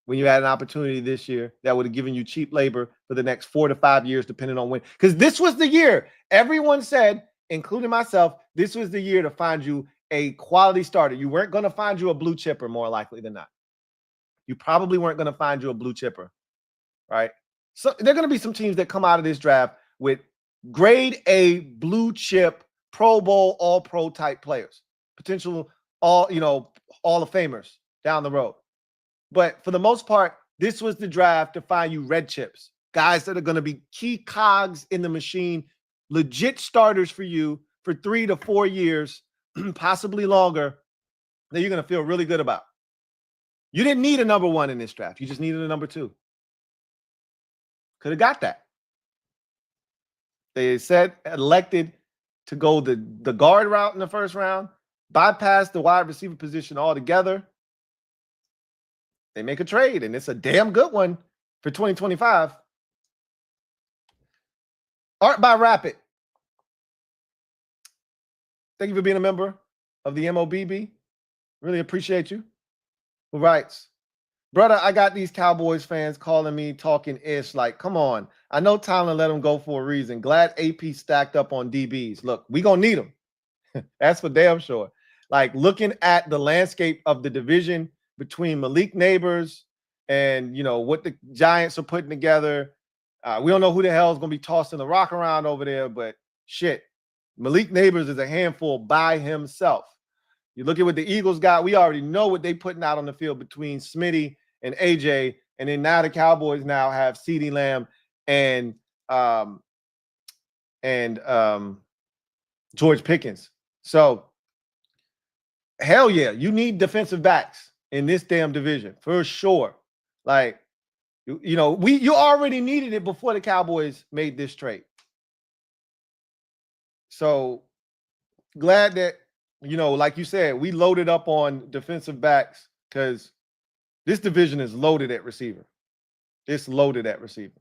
A: when you had an opportunity this year that would have given you cheap labor for the next 4 to 5 years, depending on when. Because this was the year everyone said, including myself, this was the year to find you a quality starter. You weren't going to find you a blue chipper, more likely than not. You probably weren't going to find you a blue chipper, right? So there are going to be some teams that come out of this draft with grade A blue chip, Pro Bowl, all pro type players, potential All of Famers down the road. But for the most part, this was the draft to find you red chips, guys that are going to be key cogs in the machine, legit starters for you for 3 to 4 years, possibly longer, that you're going to feel really good about. You didn't need a number 1 in this draft. You just needed a number 2. Could have got that. They elected to go the guard route in the first round, bypass the wide receiver position altogether. They make a trade, and it's a damn good one for 2025. Art by Rapid. Thank you for being a member of the MOBB. Really appreciate you. Who writes, brother, I got these Cowboys fans calling me talking ish. Like, come on. I know Tomlin let them go for a reason. Glad AP stacked up on DBs. Look, we going to need them. That's for damn sure. Like, looking at the landscape of the division between Malik Neighbors and, what the Giants are putting together. We don't know who the hell is going to be tossing the rock around over there, but shit, Malik Neighbors is a handful by himself. You look at what the Eagles got. We already know what they're putting out on the field between Smitty and AJ. And then now the Cowboys now have CeeDee Lamb and George Pickens. So, hell yeah, you need defensive backs in this damn division for sure. Like, you already needed it before the Cowboys made this trade. So glad that, like you said, we loaded up on defensive backs because this division is loaded at receiver. It's loaded at receiver.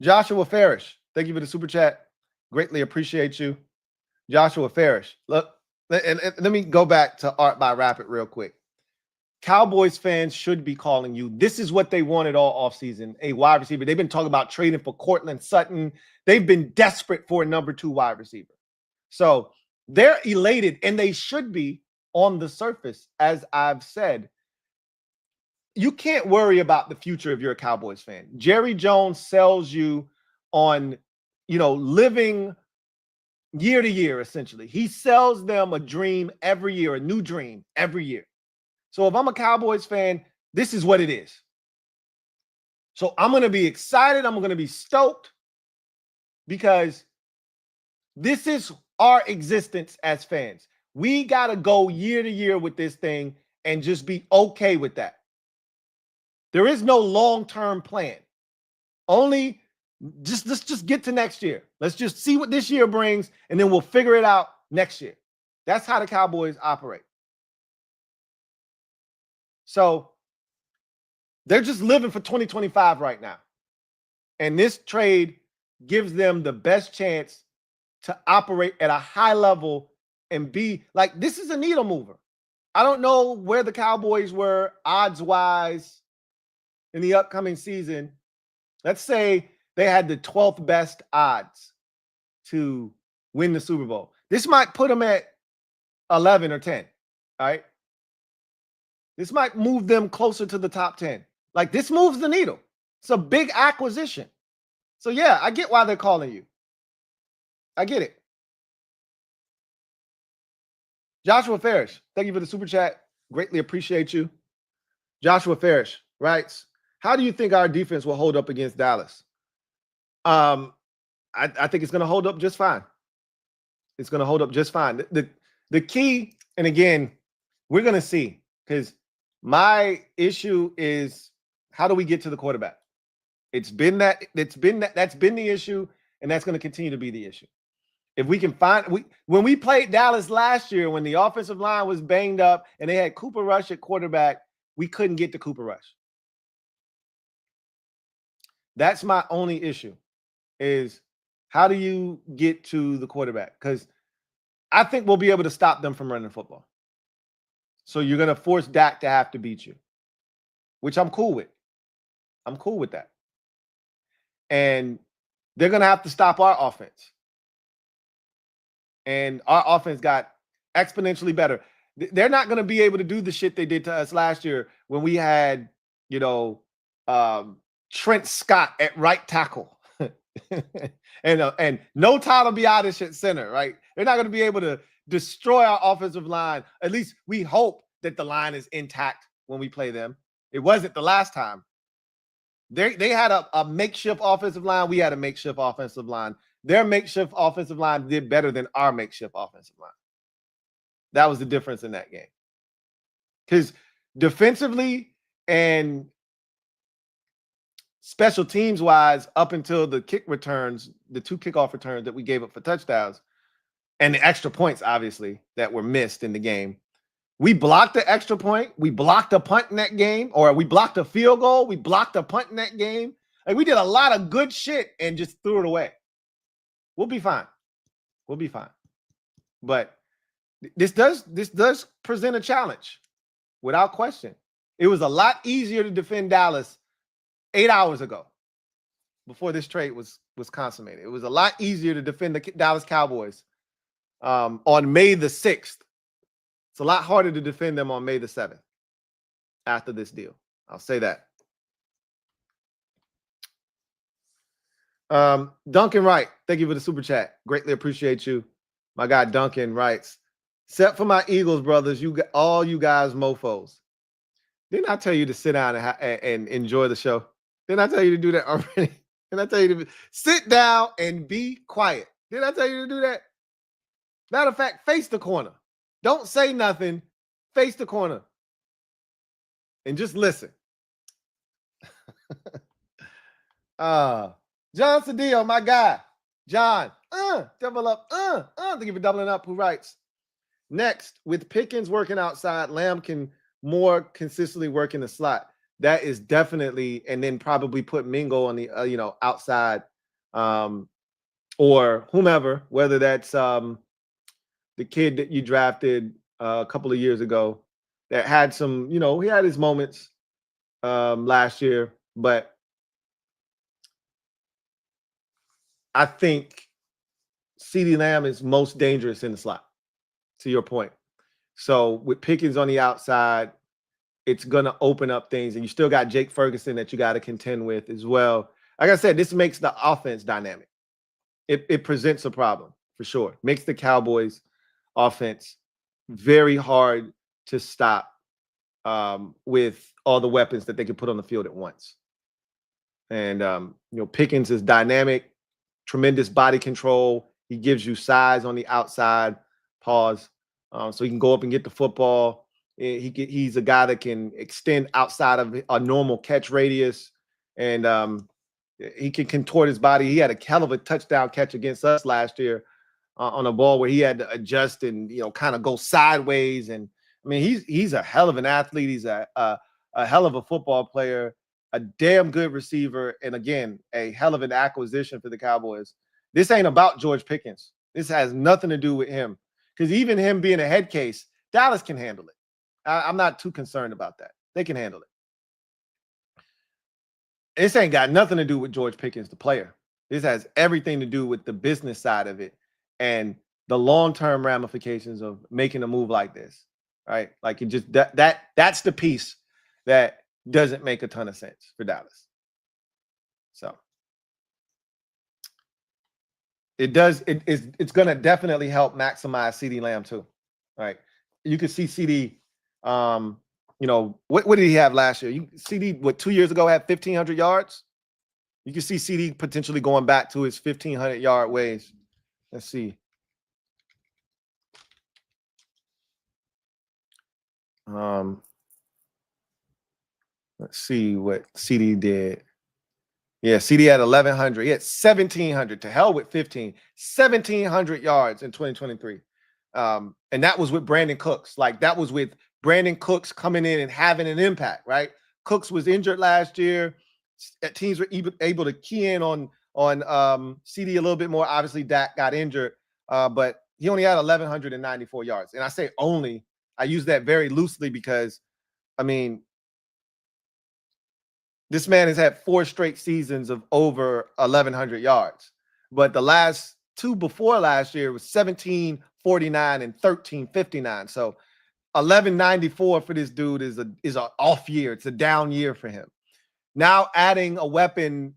A: Joshua Farish, thank you for the super chat. Greatly appreciate you. Joshua Farish. Look, and let me go back to Art by Rapid real quick. Cowboys fans should be calling you. This is what they wanted all offseason, a wide receiver. They've been talking about trading for Cortland Sutton. They've been desperate for a number 2 wide receiver. So they're elated, and they should be on the surface, as I've said. You can't worry about the future if you're a Cowboys fan. Jerry Jones sells you on, living year to year, essentially. He sells them a dream every year, a new dream every year. So if I'm a Cowboys fan, this is what it is. So I'm going to be excited. I'm going to be stoked because this is our existence as fans. We got to go year to year with this thing and just be okay with that. There is no long-term plan. Only let's just get to next year. Let's just see what this year brings, and then we'll figure it out next year. That's how the Cowboys operate. So they're just living for 2025 right now. And this trade gives them the best chance to operate at a high level and be like, this is a needle mover. I don't know where the Cowboys were odds-wise in the upcoming season. Let's say they had the 12th best odds to win the Super Bowl. This might put them at 11 or 10, all right? This might move them closer to the top 10. Like, this moves the needle. It's a big acquisition. So, yeah, I get why they're calling you. I get it. Joshua Farish, thank you for the super chat. Greatly appreciate you. Joshua Farish writes, how do you think our defense will hold up against Dallas? I think it's going to hold up just fine. It's going to hold up just fine. The key, and again, we're going to see, because my issue is, how do we get to the quarterback? That's been the issue, and that's going to continue to be the issue. If we can when we played Dallas last year, when the offensive line was banged up and they had Cooper Rush at quarterback, we couldn't get to Cooper Rush. That's my only issue, is how do you get to the quarterback? Because I think we'll be able to stop them from running football. So you're going to force Dak to have to beat you, which I'm cool with. I'm cool with that. And they're going to have to stop our offense. And our offense got exponentially better. They're not going to be able to do the shit they did to us last year when we had, Trent Scott at right tackle and no Tyler Biadasz at center, right? They're not going to be able to destroy our offensive line. At least we hope that the line is intact when we play them. It wasn't the last time. They had a makeshift offensive line. We had a makeshift offensive line. Their makeshift offensive line did better than our makeshift offensive line. That was the difference in that game. Because defensively and special teams wise, up until the kick returns, the 2 kickoff returns that we gave up for touchdowns, and the extra points, obviously, that were missed in the game. We blocked the extra point. We blocked a punt in that game, or we blocked a field goal. We blocked a punt in that game. Like, we did a lot of good shit and just threw it away. We'll be fine. We'll be fine. But this does present a challenge, without question. It was a lot easier to defend Dallas 8 hours ago, before this trade was consummated. It was a lot easier to defend the Dallas Cowboys on May the 6th. It's a lot harder to defend them on May the 7th after this deal. I'll say that. Duncan Wright, thank you for the super chat. Greatly appreciate you. My guy Duncan writes, except for my Eagles brothers, all you guys mofos. Didn't I tell you to sit down and enjoy the show? Didn't I tell you to do that already? Didn't I tell you to sit down and be quiet? Didn't I tell you to do that? Matter of fact, face the corner. Don't say nothing. Face the corner. And just listen. John Cedillo, my guy. John, double up. Thank you for doubling up. Who writes? Next, with Pickens working outside, Lamb can more consistently work in the slot. That is definitely, and then probably put Mingo on the outside, or whomever, whether that's the kid that you drafted a couple of years ago that had some, he had his moments last year, but I think CeeDee Lamb is most dangerous in the slot, to your point. So with Pickens on the outside, it's going to open up things. And you still got Jake Ferguson that you got to contend with as well. Like I said, this makes the offense dynamic. It presents a problem for sure. Makes the Cowboys offense very hard to stop with all the weapons that they can put on the field at once. And, Pickens is dynamic, tremendous body control. He gives you size on the outside, pause. So he can go up and get the football. He's a guy that can extend outside of a normal catch radius, and he can contort his body. He had a hell of a touchdown catch against us last year on a ball where he had to adjust and kind of go sideways. And I mean, he's a hell of an athlete. He's a hell of a football player, a damn good receiver, and again, a hell of an acquisition for the Cowboys. This ain't about George Pickens. This has nothing to do with him, because even him being a head case, Dallas can handle it. I'm not too concerned about that. They can handle it. This ain't got nothing to do with George Pickens, the player. This has everything to do with the business side of it and the long-term ramifications of making a move like this, right? Like, it just that's the piece that doesn't make a ton of sense for Dallas. So it does. It's going to definitely help maximize CeeDee Lamb too, right? You could see CeeDee. What did he have last year? CeeDee, 2 years ago, had 1,500 yards. You can see CeeDee potentially going back to his 1,500-yard ways. Let's see. Let's see what CeeDee did. Yeah, CeeDee had 1,100. He had 1,700. To hell with 15. 1,700 yards in 2023. And that was with Brandon Cooks. Like, that was with Brandon Cooks coming in and having an impact, right? Cooks was injured last year. Teams were able to key in on CeeDee a little bit more. Obviously, Dak got injured, but he only had 1,194 yards. And I say only, I use that very loosely because, I mean, this man has had 4 straight seasons of over 1,100 yards. But the last 2 before last year was 1,749 and 1,359. So 1,194 for this dude is an off year. It's a down year for him. Now adding a weapon,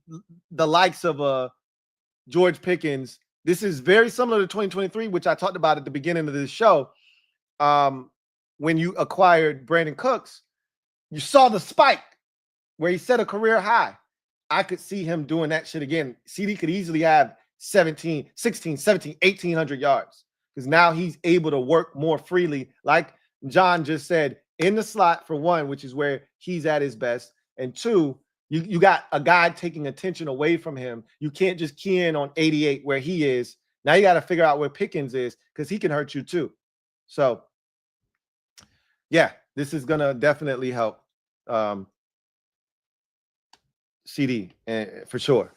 A: the likes of a George Pickens, this is very similar to 2023, which I talked about at the beginning of this show. When you acquired Brandon Cooks, you saw the spike where he set a career high. I could see him doing that shit again. CD could easily have 17, 16, 17, 1,800 yards because now he's able to work more freely. Like John just said, in the slot for one, which is where he's at his best. And two, you got a guy taking attention away from him. You can't just key in on 88 where he is. Now you got to figure out where Pickens is because he can hurt you too. So, yeah, this is going to definitely help CD for sure.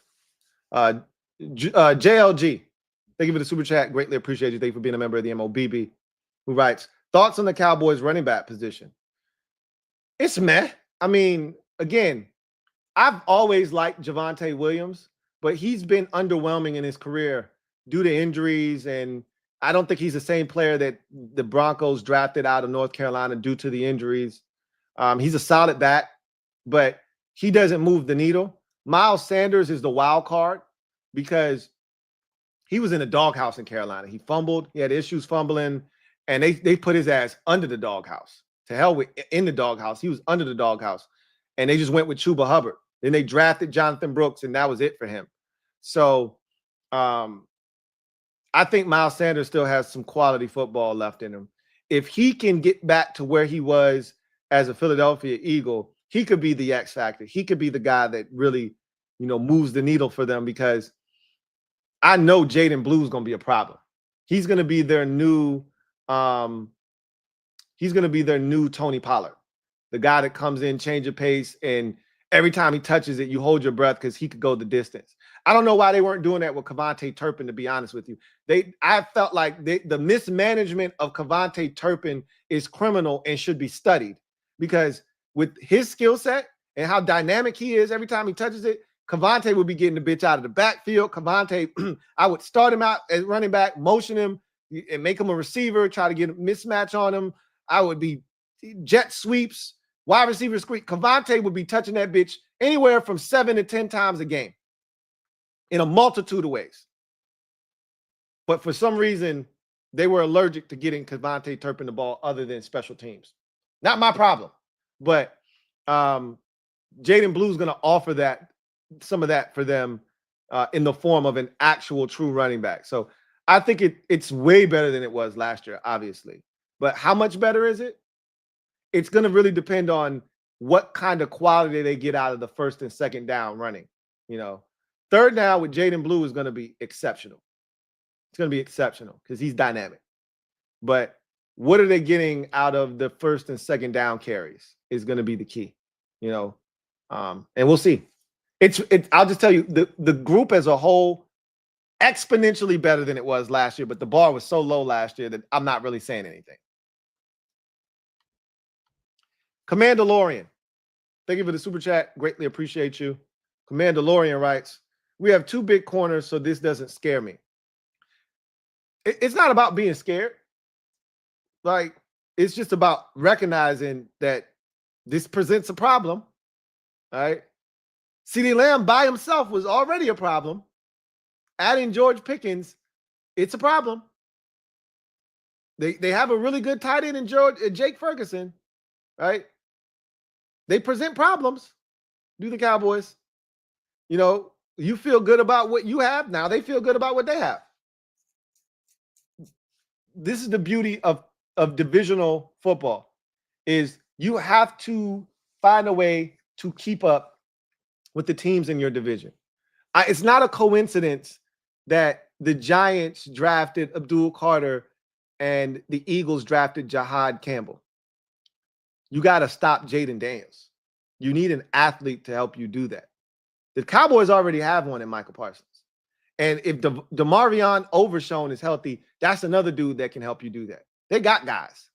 A: JLG, thank you for the super chat. Greatly appreciate you. Thank you for being a member of the MOBB. Who writes, thoughts on the Cowboys running back position? It's meh. I mean, again, I've always liked Javonte Williams, but he's been underwhelming in his career due to injuries, and I don't think he's the same player that the Broncos drafted out of North Carolina due to the injuries. He's a solid back, but he doesn't move the needle. Miles Sanders is the wild card because he was in a doghouse in Carolina. He fumbled. He had issues fumbling, and they put his ass under the doghouse. To hell with in the doghouse. He was under the doghouse, and they just went with Chuba Hubbard. Then they drafted Jonathan Brooks, and that was it for him. So I think Miles Sanders still has some quality football left in him. If he can get back to where he was as a Philadelphia Eagle, he could be the X factor. He could be the guy that really, moves the needle for them because I know Jaden Blue is going to be a problem. He's going to be their new Tony Pollard, the guy that comes in, change of pace, and every time he touches it, you hold your breath because he could go the distance. I don't know why they weren't doing that with Kevontae Turpin, to be honest with you. I felt like the mismanagement of Kevontae Turpin is criminal and should be studied because with his skill set and how dynamic he is every time he touches it, Kevontae would be getting the bitch out of the backfield. Kevontae, I would start him out as running back, motion him, and make him a receiver, try to get a mismatch on him. I would be jet sweeps, wide receiver squeak. Kevontae would be touching that bitch anywhere from 7 to 10 times a game in a multitude of ways. But for some reason, they were allergic to getting Kevontae Turpin the ball other than special teams. Not my problem. But Jaden Blue's going to offer some of that for them in the form of an actual true running back. So I think it's way better than it was last year, obviously. But how much better is it? It's going to really depend on what kind of quality they get out of the first and second down running. Third down with Jaden Blue is going to be exceptional. It's going to be exceptional because he's dynamic. But what are they getting out of the first and second down carries is going to be the key, and we'll see. I'll just tell you, the group as a whole, exponentially better than it was last year, but the bar was so low last year that I'm not really saying anything. Commandalorian, thank you for the super chat. Greatly appreciate you. Commandalorian writes, we have 2 big corners, so this doesn't scare me. It's not about being scared. Like, it's just about recognizing that this presents a problem. All right. CeeDee Lamb by himself was already a problem. Adding George Pickens, it's a problem. They have a really good tight end in Jake Ferguson, right? They present problems. Do the Cowboys. You feel good about what you have. Now they feel good about what they have. This is the beauty of divisional football, is you have to find a way to keep up with the teams in your division. It's not a coincidence that the Giants drafted Abdul Carter and the Eagles drafted Jahad Campbell. You got to stop Jaden Daniels. You need an athlete to help you do that. The Cowboys already have one in Michael Parsons. And if DeMarvion Overshown is healthy, that's another dude that can help you do that. They got guys.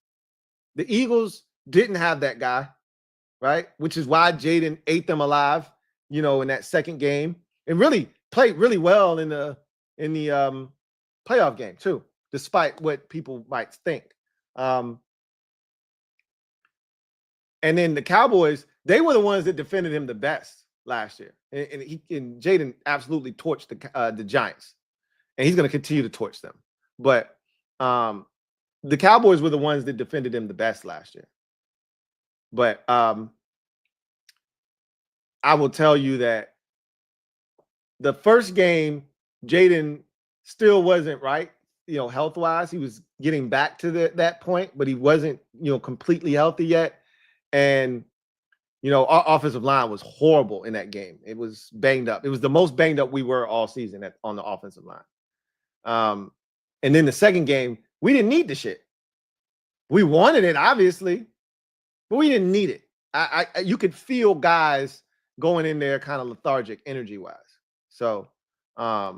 A: The Eagles didn't have that guy, right? Which is why Jaden ate them alive, you know, in that second game, and really played really well in the playoff game too, despite what people might think. And then the Cowboys, they were the ones that defended him the best last year, and Jaden absolutely torched the Giants, and he's going to continue to torch them. But the Cowboys were the ones that defended him the best last year. But I will tell you that the first game, Jaden still wasn't right, you know, health-wise. He was getting back to that point, but he wasn't, you know, completely healthy yet. And, you know, our offensive line was horrible in that game. It was banged up. It was the most banged up we were all season on the offensive line. And then the second game, we didn't need the shit. We wanted it, obviously, but we didn't need it. You could feel guys going in there kind of lethargic energy-wise. So I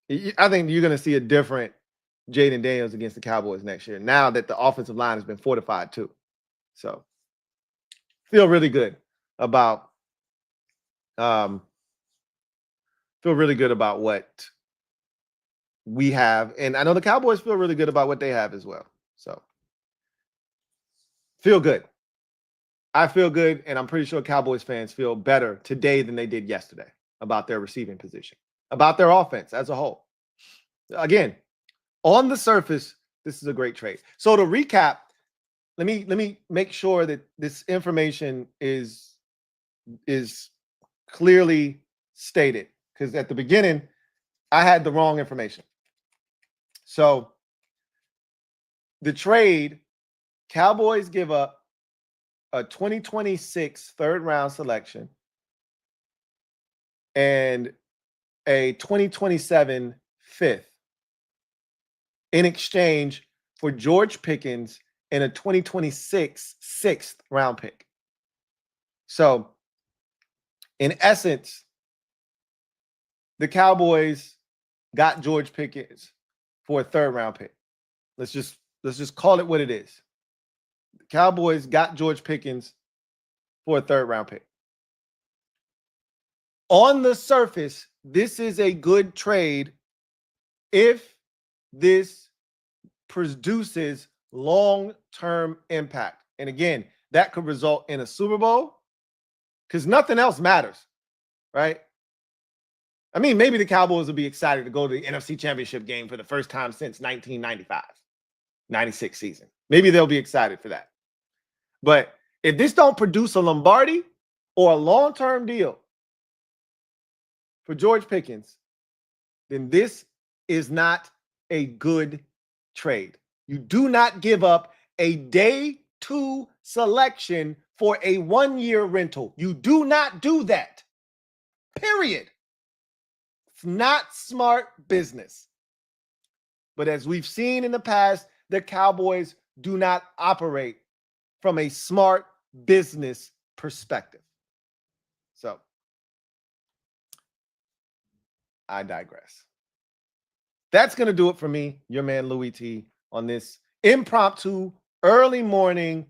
A: think you're going to see a different Jaden Daniels against the Cowboys next year, now that the offensive line has been fortified too. So feel really good about what we have. And I know the Cowboys feel really good about what they have as well. So feel good. I feel good, and I'm pretty sure Cowboys fans feel better today than they did yesterday about their receiving position, about their offense as a whole. Again, on the surface, this is a great trade. So to recap, let me make sure that this information is clearly stated, because at the beginning I had the wrong information. So the trade, Cowboys give up a 2026 third-round selection and a 2027 fifth in exchange for George Pickens and a 2026 sixth-round pick. So, in essence, the Cowboys got George Pickens for a third-round pick. Let's just call it what it is. The Cowboys got George Pickens for a third-round pick. On the surface, this is a good trade if this produces long-term impact. And again, that could result in a Super Bowl, because nothing else matters, right? I mean, maybe the Cowboys will be excited to go to the NFC Championship game for the first time since 1995, 96 season. Maybe they'll be excited for that. But if this don't produce a Lombardi or a long-term deal for George Pickens, then this is not a good trade. You do not give up a day 2 selection for a 1-year rental. You do not do that. Period. It's not smart business. But as we've seen in the past, the Cowboys do not operate from a smart business perspective. So, I digress. That's going to do it for me, your man Louie T, on this impromptu, early morning,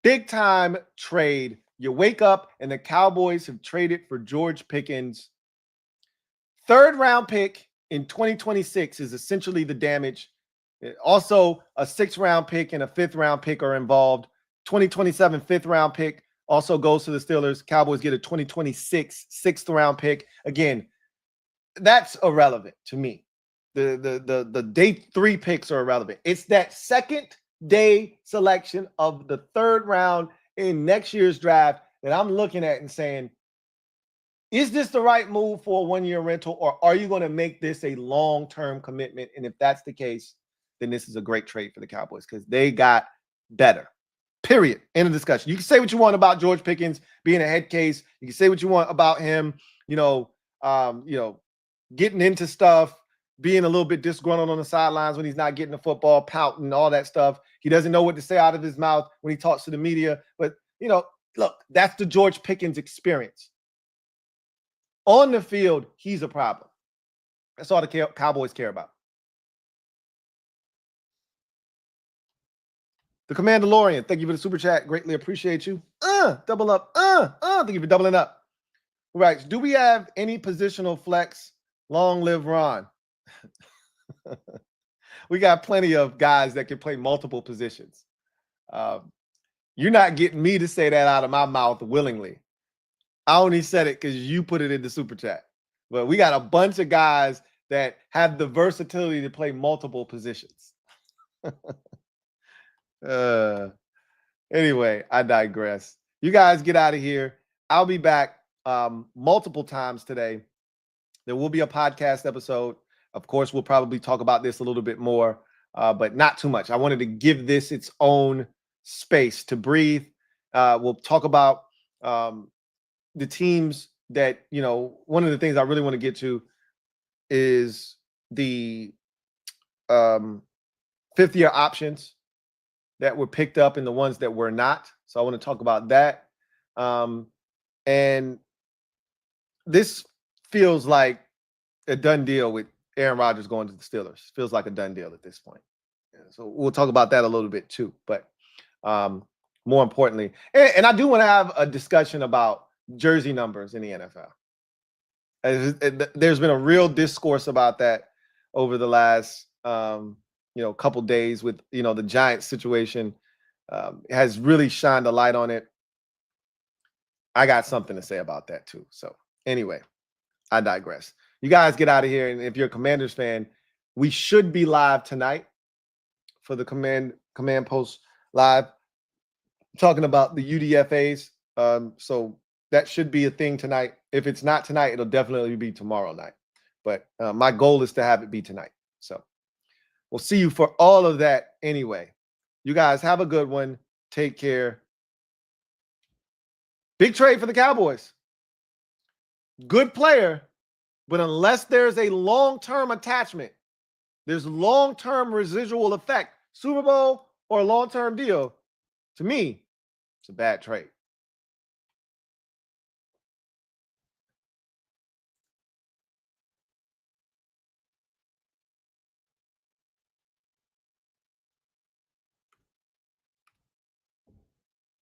A: big time trade. You wake up and the Cowboys have traded for George Pickens. Third-round pick in 2026 is essentially the damage. Also, a 6th-round pick and a 5th-round pick are involved. 2027 5th-round pick also goes to the Steelers. Cowboys get a 2026 6th-round pick. Again, that's irrelevant to me. The day 3 picks are irrelevant. It's that second day selection of the 3rd round in next year's draft that I'm looking at and saying, is this the right move for a 1-year rental, or are you going to make this a long-term commitment? And if that's the case, then this is a great trade for the Cowboys, because they got better. Period. End of discussion. You can say what you want about George Pickens being a head case. You can say what you want about him, getting into stuff, being a little bit disgruntled on the sidelines when he's not getting the football, pouting, all that stuff. He doesn't know what to say out of his mouth when he talks to the media. But, look, that's the George Pickens experience. On the field, he's a problem. That's all the Cowboys care about. The Commandalorian, thank you for the super chat. Greatly appreciate you. Double up. Thank you for doubling up. All right. Do we have any positional flex? Long live Ron. We got plenty of guys that can play multiple positions. You're not getting me to say that out of my mouth willingly. I only said it because you put it in the super chat. But we got a bunch of guys that have the versatility to play multiple positions. Anyway, I digress. You guys get out of here. I'll be back multiple times today. There will be a podcast episode. Of course, we'll probably talk about this a little bit more, but not too much. I wanted to give this its own space to breathe. We'll talk about the teams that, you know, one of the things I really want to get to is the fifth-year options that were picked up and the ones that were not. So I want to talk about that. And this feels like a done deal with Aaron Rodgers going to the Steelers. Feels like a done deal at this point. So we'll talk about that a little bit too. But more importantly, and I do want to have a discussion about jersey numbers in the NFL. There's been a real discourse about that over the last couple days with the Giants situation. Has really shined a light on it. I got something to say about that too. So anyway, I digress. You guys get out of here. And if you're a Commanders fan, we should be live tonight for the Command Post Live, talking about the UDFAs. So that should be a thing tonight. If it's not tonight, it'll definitely be tomorrow night. But my goal is to have it be tonight. So we'll see you for all of that anyway. You guys have a good one. Take care. Big trade for the Cowboys. Good player, but unless there's a long-term attachment, there's long-term residual effect, Super Bowl or a long-term deal, to me, it's a bad trade.